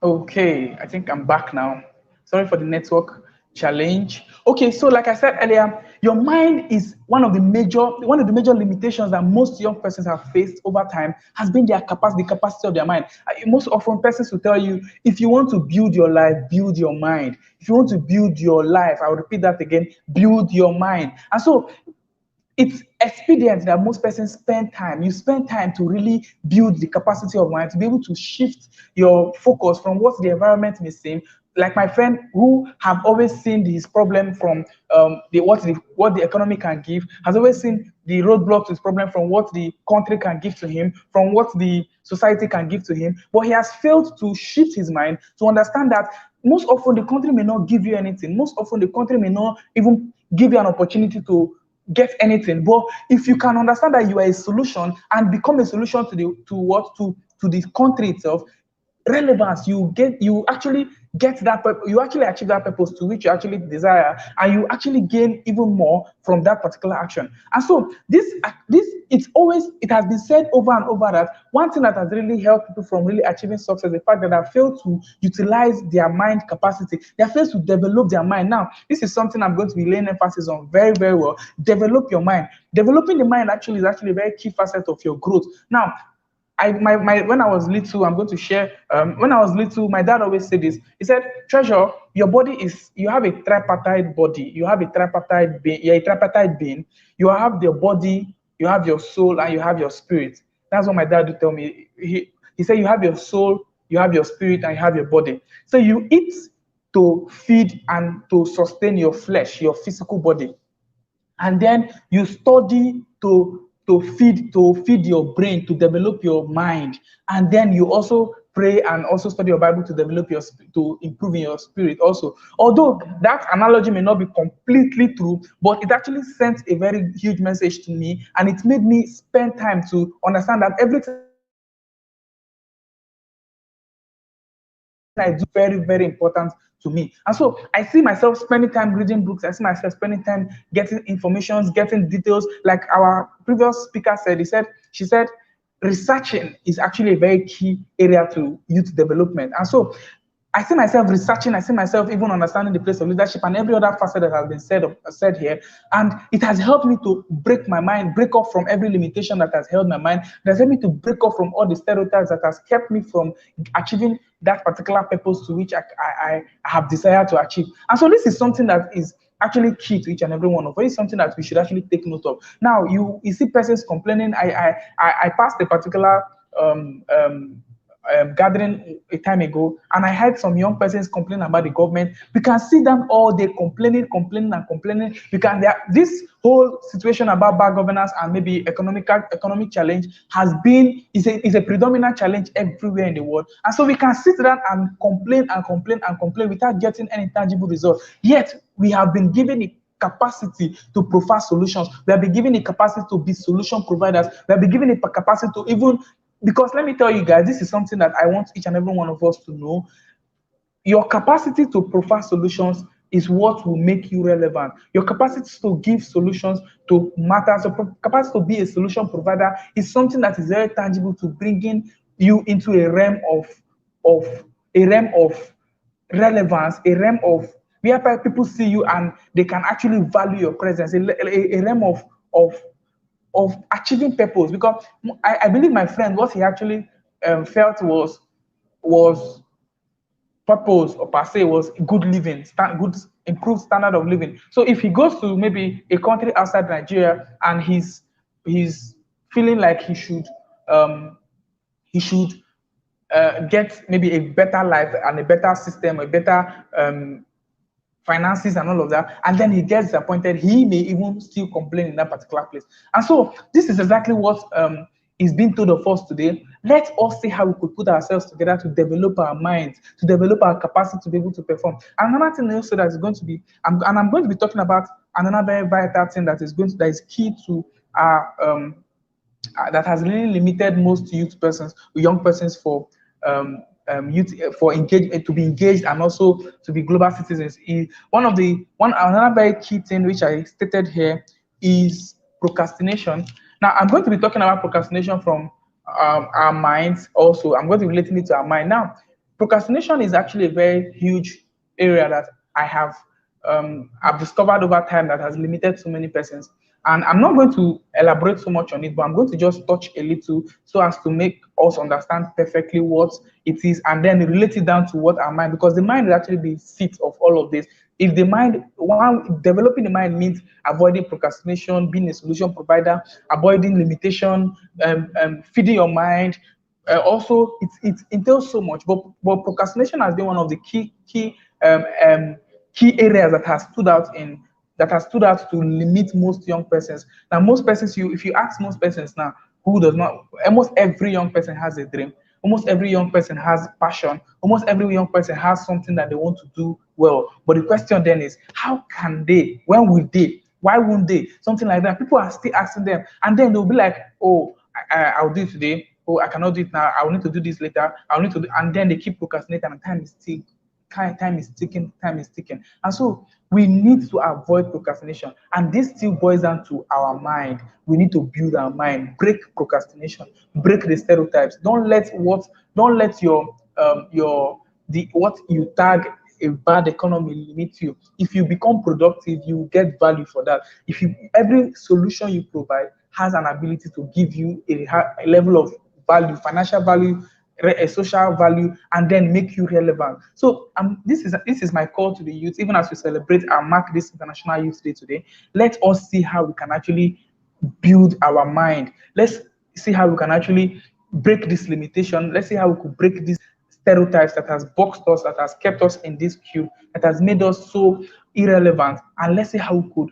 Okay, I think I'm back now. Sorry for the network challenge. Okay, so like I said earlier, your mind is one of the major limitations that most young persons have faced over time has been their capacity, the capacity of their mind. Most often persons will tell you, if you want to build your life, build your mind. If you want to build your life, I will repeat that again, build your mind. And so it's expedient that most persons spend time. You spend time to really build the capacity of mind, to be able to shift your focus from what the environment may seem like my friend who have always seen his problem from what the economy can give, has always seen the roadblocks to his problem from what the country can give to him, from what the society can give to him. But he has failed to shift his mind to understand that most often the country may not give you anything. Most often the country may not even give you an opportunity to get anything. But if you can understand that you are a solution and become a solution to the country itself, relevance, you actually get that you actually achieve that purpose to which you actually desire, and you actually gain even more from that particular action. And so it has been said over and over that one thing that has really helped people from really achieving success, the fact that they have failed to utilize their mind capacity, they have failed to develop their mind. Now this is something I'm going to be laying emphasis on very, very well. Develop your mind. Developing the mind actually is actually a very key facet of your growth. Now when I was little, I'm going to share. When I was little, my dad always said this. He said, "Treasure, your body you have a tripartite body. You have a tripartite being. You're a tripartite being. You have your body, you have your soul, and you have your spirit." That's what my dad would tell me. He said, "You have your soul, you have your spirit, and you have your body. So you eat to feed and to sustain your flesh, your physical body, and then you study to feed your brain, to develop your mind, and then you also pray and also study your Bible to develop to improve in your spirit also." Although that analogy may not be completely true, but it actually sent a very huge message to me, and it made me spend time to understand that everything I do very, very important to me. And so I see myself spending time reading books. I see myself spending time getting information, getting details. Like our previous speaker said, she said, researching is actually a very key area to youth development. And so I see myself researching, I see myself even understanding the place of leadership and every other facet that has been said here. And it has helped me to break my mind, break off from every limitation that has held my mind. It has helped me to break off from all the stereotypes that has kept me from achieving that particular purpose to which I have desired to achieve. And so this is something that is actually key to each and every one of us. It's something that we should actually take note of. Now, you see persons complaining. I passed a particular gathering a time ago, and I heard some young persons complaining about the government. We can see them all day complaining. Because this whole situation about bad governance and maybe economic challenge is a predominant challenge everywhere in the world. And so we can sit down and complain without getting any tangible result. Yet we have been given a capacity to provide solutions. We have been given a capacity to be solution providers. We have been given a capacity to even, because let me tell you guys, this is something that I want each and every one of us to know. Your capacity to provide solutions is what will make you relevant. Your capacity to give solutions to matters, your capacity to be a solution provider is something that is very tangible to bringing you into a realm of relevance, a realm of where people see you and they can actually value your presence, a realm of achieving purpose. Because I believe my friend, what he actually felt was purpose, or per se, was good living, good improved standard of living. So if he goes to maybe a country outside Nigeria and he's feeling like he should get maybe a better life and a better system, a better finances and all of that, and then he gets disappointed, he may even still complain in that particular place. And so this is exactly what is being told of us today. Let us see how we could put ourselves together to develop our minds, to develop our capacity to be able to perform. And another thing also that is going to be, I'm going to be talking about another very vital thing that is key to our that has really limited most young persons for youth for engage to be engaged and also to be global citizens. Another very key thing which I stated here is procrastination. Now I'm going to be talking about procrastination from our minds. Also, I'm going to be relating it to our mind. Now, procrastination is actually a very huge area that I've discovered over time that has limited so many persons. And I'm not going to elaborate so much on it, but I'm going to just touch a little so as to make us understand perfectly what it is and then relate it down to what our mind, because the mind is actually the seat of all of this. If the mind, developing the mind means avoiding procrastination, being a solution provider, avoiding limitation, feeding your mind, Also it entails so much, but procrastination has been one of the key areas that has stood out to limit most young persons. Now, most persons, if you ask most persons now, who does not, almost every young person has a dream. Almost every young person has passion. Almost every young person has something that they want to do well. But the question then is, how can they? When will they? Why won't they? Something like that. People are still asking them, and then they'll be like, "Oh, I'll do it today. Oh, I cannot do it now. I will need to do this later. I'll need to do," and then they keep procrastinating, and time is ticking, time is ticking. And so we need to avoid procrastination. And this still boils down to our mind. We need to build our mind, break procrastination, break the stereotypes. Don't let your the what you tag a bad economy limit you. If you become productive, you get value for that. If you every solution you provide has an ability to give you a level of value, financial value, a social value, and then make you relevant. So this is my call to the youth, even as we celebrate and mark this International Youth Day today. Let us see how we can actually build our mind. Let's see how we can actually break this limitation. Let's see how we could break these stereotypes that has boxed us, that has kept us in this queue, that has made us so irrelevant. And let's see how we could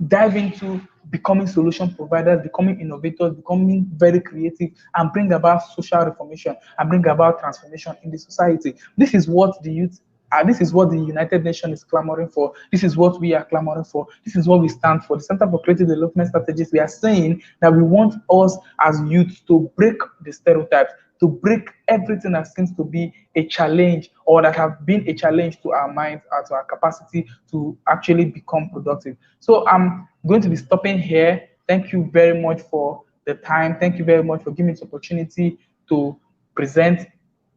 dive into becoming solution providers, becoming innovators, becoming very creative, and bring about social reformation and bring about transformation in the society. This is what the United Nations is clamoring for. This is what we are clamoring for. This is what we stand for. The Center for Creative Development Strategies, we are saying that we want us as youth to break the stereotypes, to break everything that seems to be a challenge or that have been a challenge to our minds or to our capacity to actually become productive. So I'm going to be stopping here. Thank you very much for the time. Thank you very much for giving me this opportunity to present.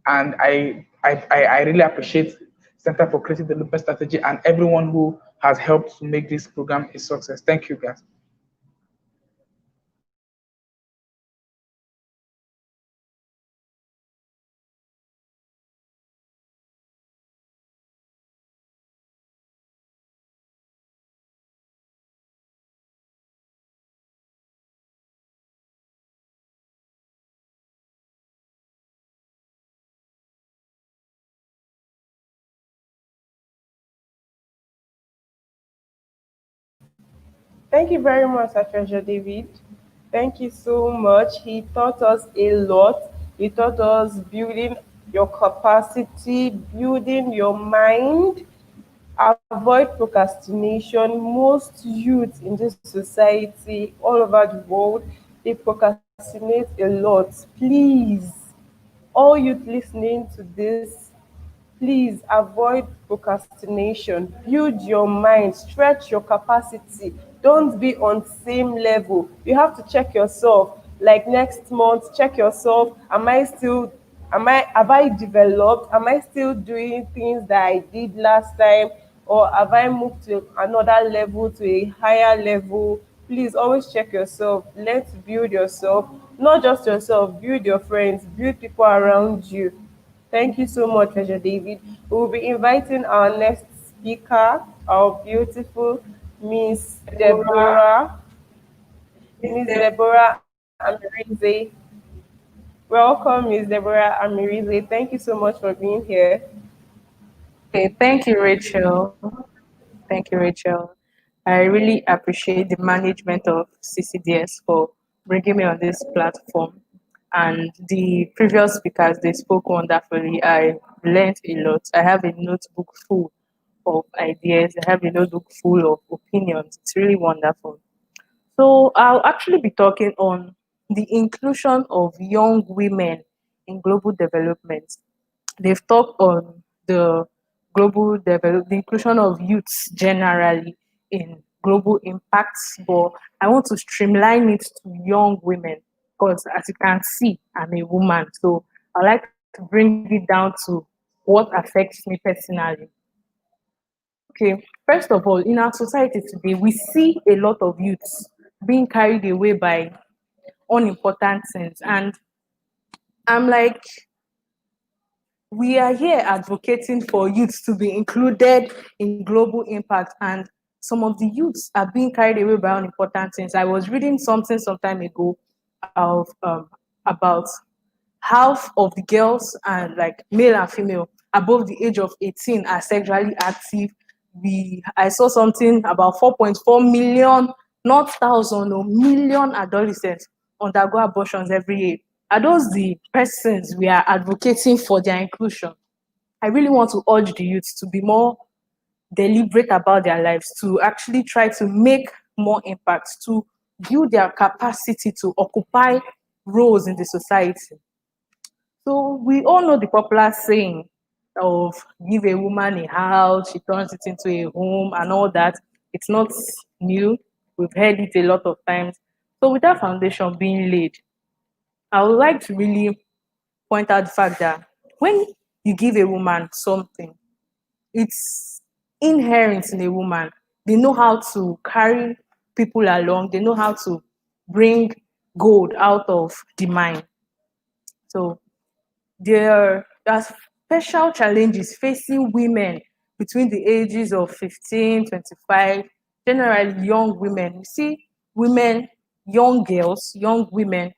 And I really appreciate Center for Creative Development Strategy and everyone who has helped to make this program a success. Thank you, guys. Thank you very much, Treasure David. Thank you so much. He taught us a lot. He taught us building your capacity, building your mind, avoid procrastination. Most youth in this society, all over the world, they procrastinate a lot. Please, all youth listening to this, please avoid procrastination. Build your mind, stretch your capacity. Don't be on same level. You have to check yourself. Like next month, check yourself. Have I developed? Am I still doing things that I did last time? Or have I moved to another level, to a higher level? Please always check yourself. Learn to build yourself. Not just yourself, build your friends, build people around you. Thank you so much, Treasure David. We will be inviting our next speaker, our beautiful Miss Deborah. Miss Deborah Amirize. Welcome, Miss Deborah Amirize. Thank you so much for being here. Okay, thank you, Rachel. Thank you, Rachel. I really appreciate the management of CCDS for bringing me on this platform. And the previous speakers, they spoke wonderfully. I learned a lot. I have a notebook full of ideas. I have a notebook full of opinions. It's really wonderful. So I'll actually be talking on the inclusion of young women in global development. They've talked on the inclusion of youths generally in global impacts, but I want to streamline it to young women because, as you can see, I'm a woman, so I like to bring it down to what affects me personally. Okay, first of all, in our society today, we see a lot of youths being carried away by unimportant things, and I'm like, we are here advocating for youths to be included in global impact, and some of the youths are being carried away by unimportant things. I was reading something some time ago of about half of the girls, and like male and female above the age of 18, are sexually active. I saw something about 4.4 million, not thousand or million adolescents undergo abortions every year. Are those the persons we are advocating for their inclusion? I really want to urge the youth to be more deliberate about their lives, to actually try to make more impact, to build their capacity to occupy roles in the society. So we all know the popular saying of give a woman a house, she turns it into a home and all that. It's not new. We've heard it a lot of times. So with that foundation being laid, I would like to really point out the fact that when you give a woman something, it's inherent in a woman. They know how to carry people along. They know how to bring gold out of the mine. So there are special challenges facing women between the ages of 15, 25, generally young women. You see women, young girls, young women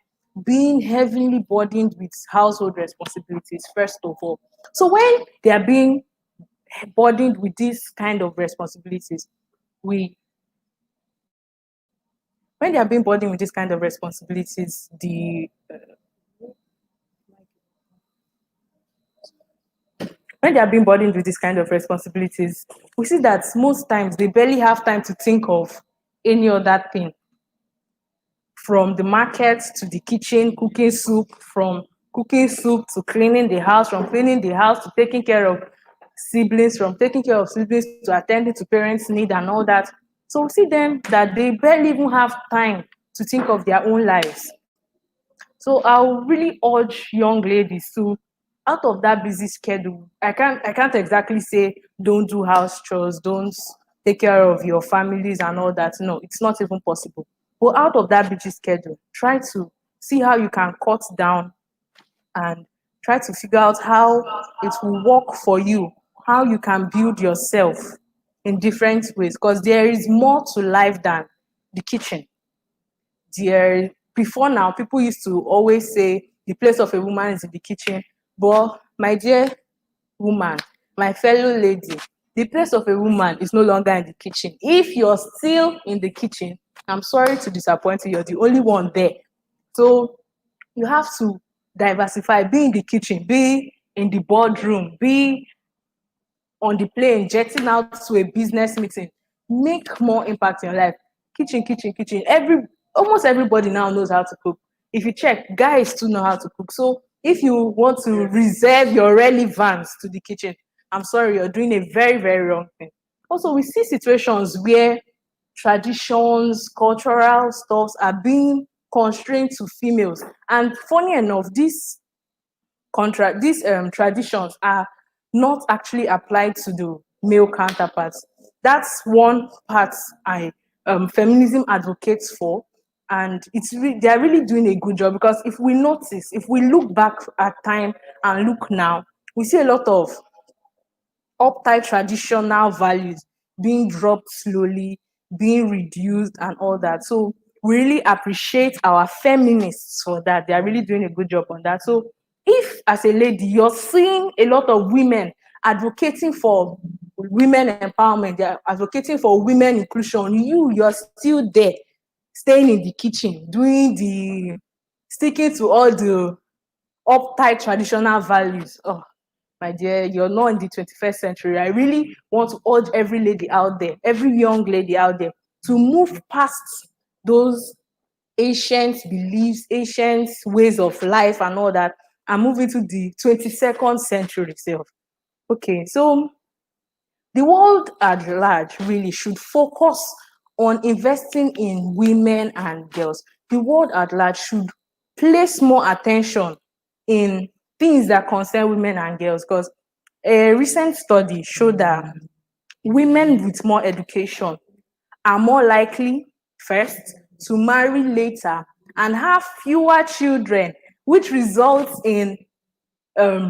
being heavily burdened with household responsibilities, first of all. So when they are being burdened with this kind of responsibilities, we when they are being burdened with this kind of responsibilities, the when they are being burdened with this kind of responsibilities, we see that most times they barely have time to think of any other thing. From the market to the kitchen, cooking soup, from cooking soup to cleaning the house, from cleaning the house to taking care of siblings, from taking care of siblings to attending to parents' need and all that. So we see them that they barely even have time to think of their own lives. So I'll really urge young ladies to, out of that busy schedule, I can't exactly say don't do house chores, don't take care of your families and all that. No, it's not even possible. But out of that busy schedule, try to see how you can cut down and try to figure out how it will work for you, how you can build yourself in different ways. Because there is more to life than the kitchen. Before now, people used to always say the place of a woman is in the kitchen. But my dear woman, my fellow lady, the place of a woman is no longer in the kitchen. If you're still in the kitchen, I'm sorry to disappoint you, you're the only one there. So you have to diversify, be in the kitchen, be in the boardroom, be on the plane, jetting out to a business meeting. Make more impact in your life. Kitchen, kitchen, kitchen. Almost everybody now knows how to cook. If you check, guys too know how to cook. So if you want to reserve your relevance to the kitchen, I'm sorry, you're doing a very, very wrong thing. Also, we see situations where traditions, cultural stuffs are being constrained to females. And funny enough, these traditions are not actually applied to the male counterparts. That's one part I feminism advocates for, and they are really doing a good job, because if we look back at time and look now, we see a lot of uptight traditional values being dropped slowly, being reduced, and all that. So we really appreciate our feminists for that. They are really doing a good job on that. So if, as a lady, you're seeing a lot of women advocating for women empowerment, they're advocating for women inclusion, you're still there, staying in the kitchen, sticking to all the uptight traditional values. Oh, my dear, you're not in the 21st century. I really want to urge every lady out there, every young lady out there, to move past those ancient beliefs, ancient ways of life and all that, and move into the 22nd century itself. Okay, so the world at large really should focus on investing in women and girls. The world at large should place more attention in things that concern women and girls, because a recent study showed that women with more education are more likely, first, to marry later and have fewer children, which results in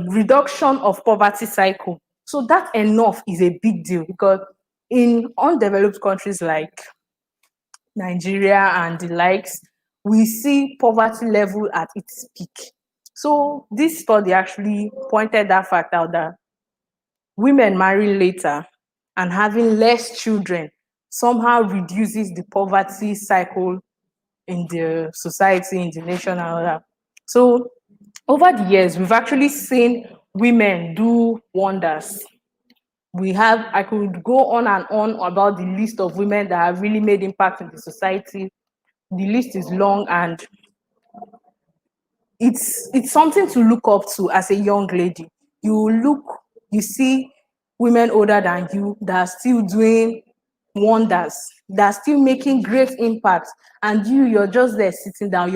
reduction of poverty cycle. So that enough is a big deal, because in undeveloped countries like Nigeria and the likes, we see poverty level at its peak. So this study actually pointed that fact out, that women marrying later and having less children somehow reduces the poverty cycle in the society, in the nation, and all that. So over the years, we've actually seen women do wonders. I could go on and on about the list of women that have really made impact in the society. The list is long, and it's something to look up to as a young lady. You see women older than you that are still doing wonders, that are still making great impact, and you're just there sitting down.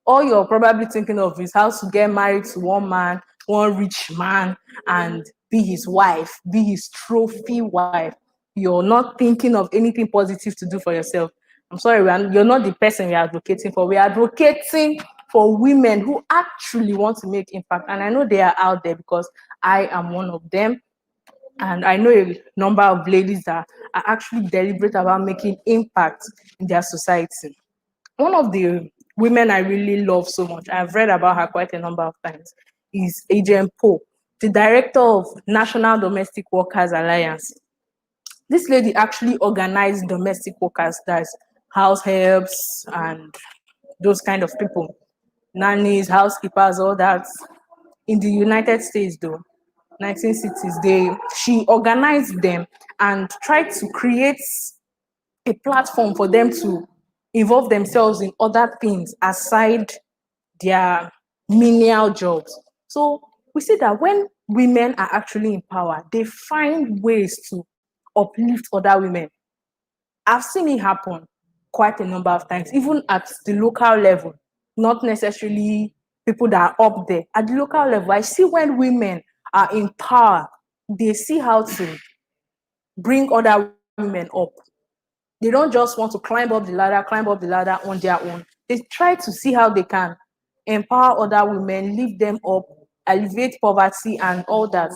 All you're probably thinking of is how to get married to one man, one rich man, and be his wife, be his trophy wife. You're not thinking of anything positive to do for yourself. I'm sorry, you're not the person we're advocating for. We're advocating for women who actually want to make impact. And I know they are out there because I am one of them. And I know a number of ladies that are actually deliberate about making impact in their society. One of the women I really love so much, I've read about her quite a number of times, is Agent Poe, the director of National Domestic Workers Alliance. This lady actually organized domestic workers, that's house helps and those kind of people, nannies, housekeepers, all that. In the United States, though, 1960s, she organized them and tried to create a platform for them to involve themselves in other things aside their menial jobs. So we see that when women are actually in power, they find ways to uplift other women. I've seen it happen quite a number of times, even at the local level, not necessarily people that are up there. At the local level, I see when women are in power, they see how to bring other women up. They don't just want to climb up the ladder on their own. They try to see how they can empower other women, lift them up, alleviate poverty and all that.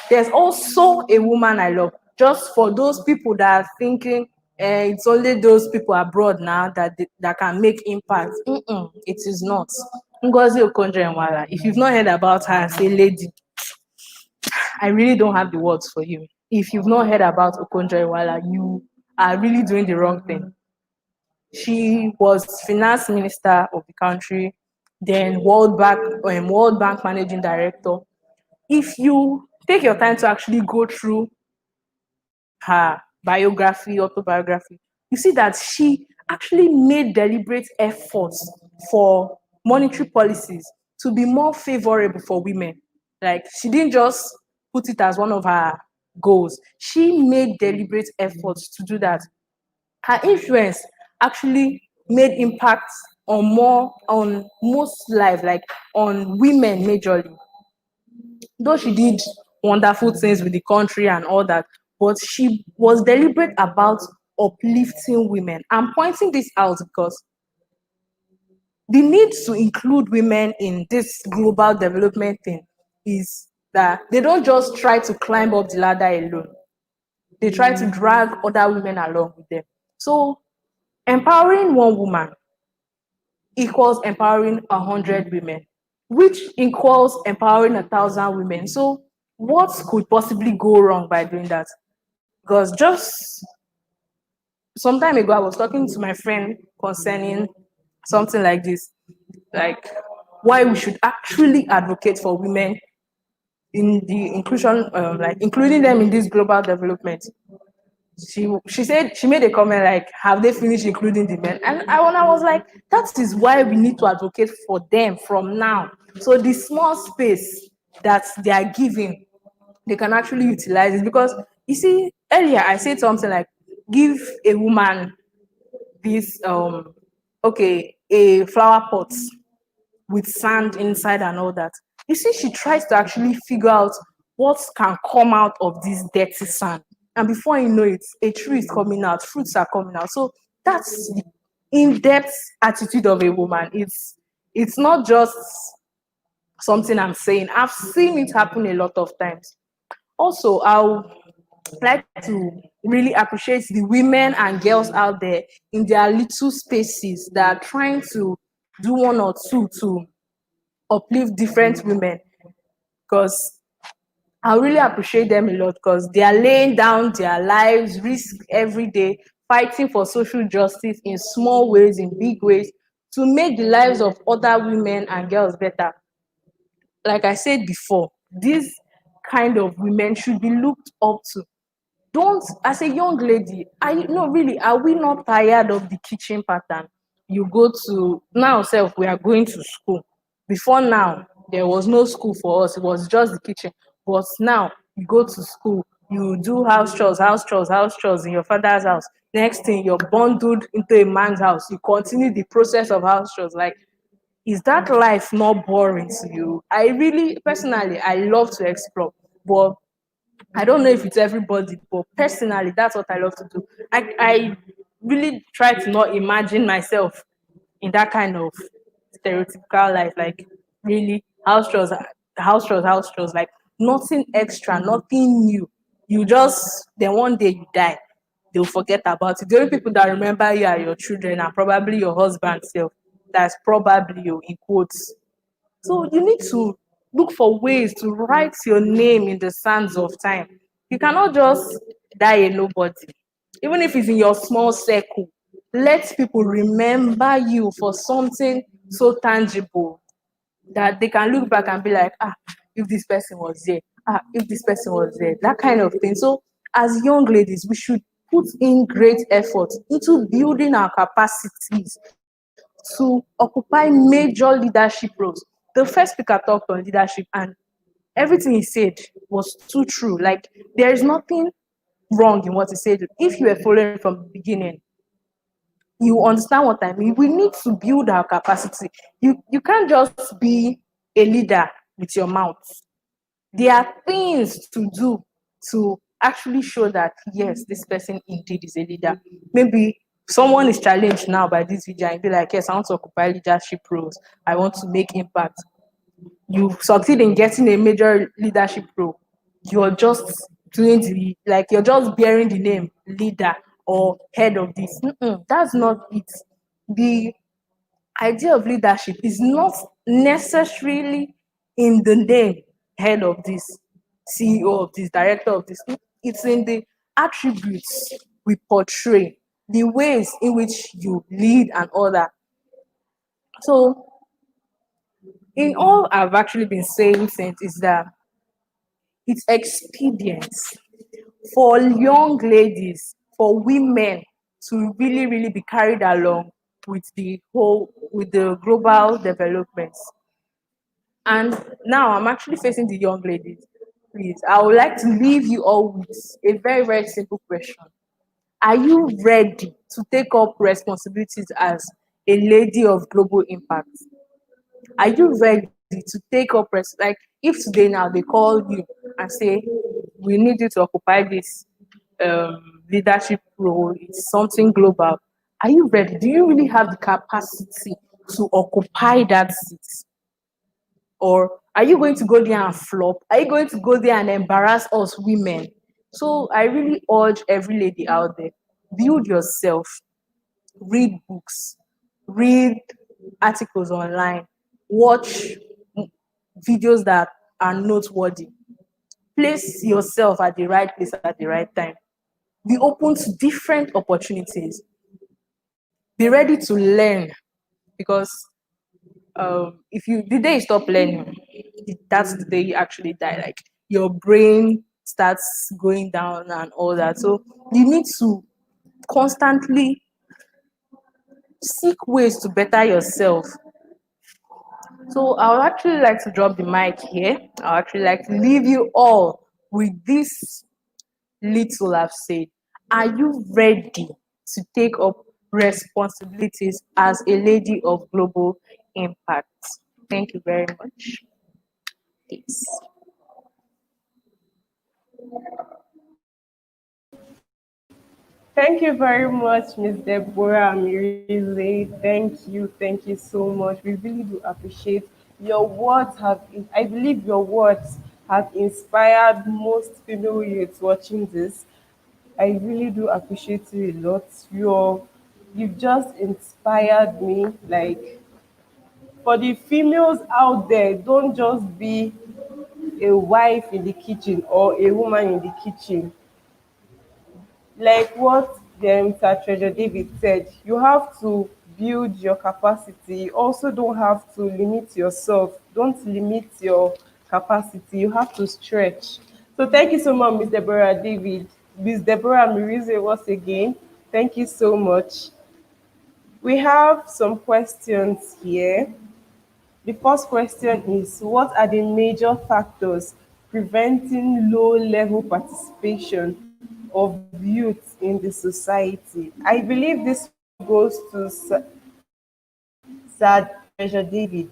There's also a woman I love, just for those people that are thinking it's only those people abroad now that can make impact. It is not. Ngozi Okonjo-Iweala. If you've not heard about her as a lady, I really don't have the words for you. If you've not heard about Okonjo-Iweala, you are really doing the wrong thing. She was finance minister of the country, then World Bank managing director. If you take your time to actually go through her autobiography, you see that she actually made deliberate efforts for monetary policies to be more favorable for women. Like, she didn't just put it as one of her goals. She made deliberate efforts to do that. Her influence actually made impact on most lives, like on women majorly. Though she did wonderful things with the country and all that, but she was deliberate about uplifting women. I'm pointing this out because the need to include women in this global development thing is that they don't just try to climb up the ladder alone. They try to drag other women along with them. So empowering one woman equals empowering 100 women, which equals empowering 1,000 women. So what could possibly go wrong by doing that? Because just some time ago, I was talking to my friend concerning something like this, like why we should actually advocate for women in the inclusion, like including them in this global development. She said, she made a comment like, have they finished including the men? And I was like, that is why we need to advocate for them from now. So the small space that they are giving, they can actually utilize it. Because you see, earlier I said something like, give a woman this a flower pot with sand inside and all that. You see, she tries to actually figure out what can come out of this dirty sand. And before you know it, a tree is coming out, fruits are coming out. So that's the in-depth attitude of a woman. It's not just something I'm saying. I've seen it happen a lot of times. Also, I'll like to really appreciate the women and girls out there in their little spaces that are trying to do one or two to uplift different women, because I really appreciate them a lot because they are laying down their lives, risk every day, fighting for social justice in small ways, in big ways, to make the lives of other women and girls better. Like I said before, these kind of women should be looked up to. Don't, as a young lady, are you, no, really, are we not tired of the kitchen pattern? You go to, now self, we are going to school. Before now, there was no school for us, it was just the kitchen. But now you go to school, you do house chores, house chores, house chores in your father's house. Next thing, you're bundled into a man's house, you continue the process of house chores. Like, is that life not boring to you? I really, personally, I love to explore, but I don't know if it's everybody, but personally, that's what I love to do. I really try to not imagine myself in that kind of stereotypical life, like really house chores, house chores, house chores, like nothing extra, nothing new. You just, then one day you die, they'll forget about it. The only people that remember you are your children and probably your husband self. That's probably you in quotes. So you need to look for ways to write your name in the sands of time. You cannot just die a nobody. Even if it's in your small circle, let people remember you for something so tangible that they can look back and be like, ah, if this person was there, ah, if this person was there, that kind of thing. So, as young ladies, we should put in great effort into building our capacities to occupy major leadership roles. The first speaker talked on leadership, and everything he said was too true. Like, there is nothing wrong in what he said. If you were following from the beginning, you understand what I mean. We need to build our capacity. You can't just be a leader with your mouth. There are things to do to actually show that yes, this person indeed is a leader. Maybe someone is challenged now by this video and be like, yes, I want to occupy leadership roles. I want to make impact. You succeed in getting a major leadership role. You're just doing the, like, you're just bearing the name leader or head of this. That's not it. The idea of leadership is not necessarily in the name head of this, CEO of this, director of this. It's in the attributes we portray, the ways in which you lead and all that. So, in all I've actually been saying since is that it's expedient for young ladies, for women to really, really be carried along with the global developments. And now I'm actually facing the young ladies. Please, I would like to leave you all with a very, very simple question. Are you ready to take up responsibilities as a lady of global impact? Are you ready to take up like if today now they call you and say we need you to occupy this leadership role, it's something global. Are you ready? Do you really have the capacity to occupy that seat? Or are you going to go there and flop? Are you going to go there and embarrass us women? So I really urge every lady out there, build yourself, read books, read articles online, watch videos that are noteworthy. Place yourself at the right place at the right time. Be open to different opportunities. Be ready to learn, because if you the day you stop learning, that's the day you actually die. Like, your brain starts going down and all that. So you need to constantly seek ways to better yourself. So I would actually like to drop the mic here. I would actually like to leave you all with this little I've said. Are you ready to take up responsibilities as a lady of global impact? Thank you very much. Peace. Thank you very much, Miss Deborah Amirile. Thank you so much. We really do appreciate your words. I believe your words have inspired most female youths watching this. I really do appreciate you a lot. You've just inspired me, like, for the females out there, don't just be a wife in the kitchen or a woman in the kitchen. Like what Mr. Treasure David said, you have to build your capacity. You also don't have to limit yourself. Don't limit your capacity. You have to stretch. So thank you so much, Miss Deborah David. Miss Deborah Mirize once again. Thank you so much. We have some questions here. The first question is, what are the major factors preventing low-level participation of youth in the society? I believe this goes to Sir Treasure David.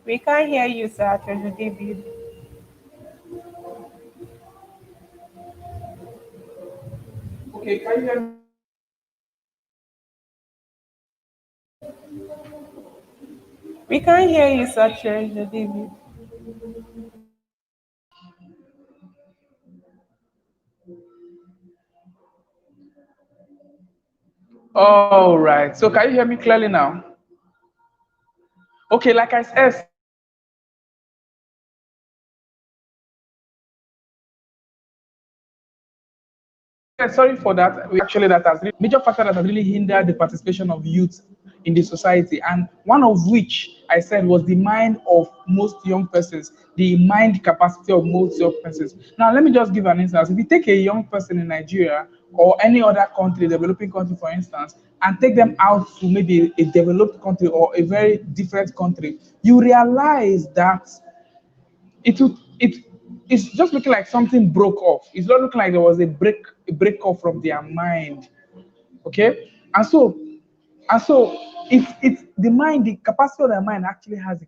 We can't hear you, Sir Treasure David. Okay, can you hear me? We can't hear you, Sir Treasure David. All right. So can you hear me clearly now? Okay, like I said, sorry for that. We actually that has major factor that has really hindered the participation of youth in the society, and one of which I said was the mind of most young persons, the mind capacity of most young persons. Now, let me just give an instance. If you take a young person in Nigeria or any other country, developing country, for instance, and take them out to maybe a developed country or a very different country, you realize that it's just looking like something broke off. It's not looking like there was a break off from their mind. Okay, and so it's the mind, the capacity of their mind actually has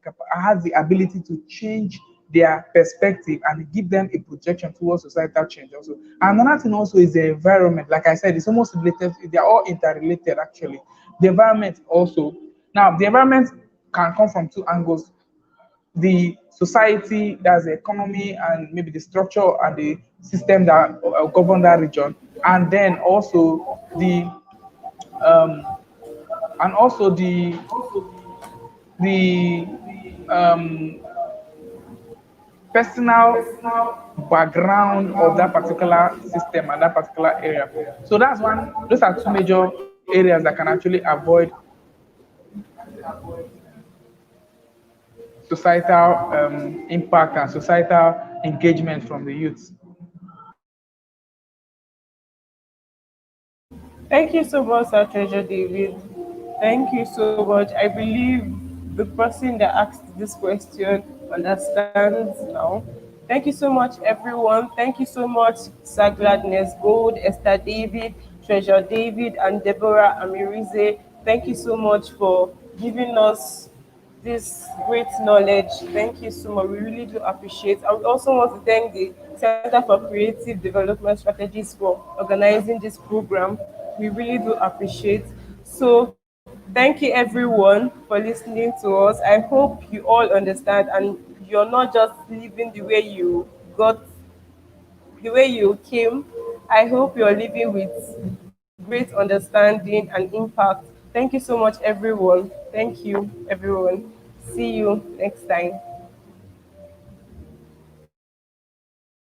the ability to change their perspective and give them a projection towards societal change also. And another thing also is the environment. Like I said, it's almost related. They're all interrelated actually. The environment also. Now the environment can come from two angles: the society, that's the economy, and maybe the structure and the system that govern that region, and then also the um, and also the um, personal background of that particular system and that particular area. So that's one. Those are two major areas that can actually avoid societal impact and societal engagement from the youth. Thank you so much, Sir Treasure David. Thank you so much. I believe the person that asked this question understands now. Thank you so much, everyone. Thank you so much, Sir Gladness Gold, Esther David, Treasure David, and Deborah Amirize. Thank you so much for giving us this great knowledge. Thank you so much. We really do appreciate. I would also want to thank the Center for Creative Development Strategies for organizing this program. We really do appreciate. So thank you everyone for listening to us. I hope you all understand and you're not just living the way you came. I hope you're living with great understanding and impact. Thank you so much, everyone. Thank you, everyone. See you next time.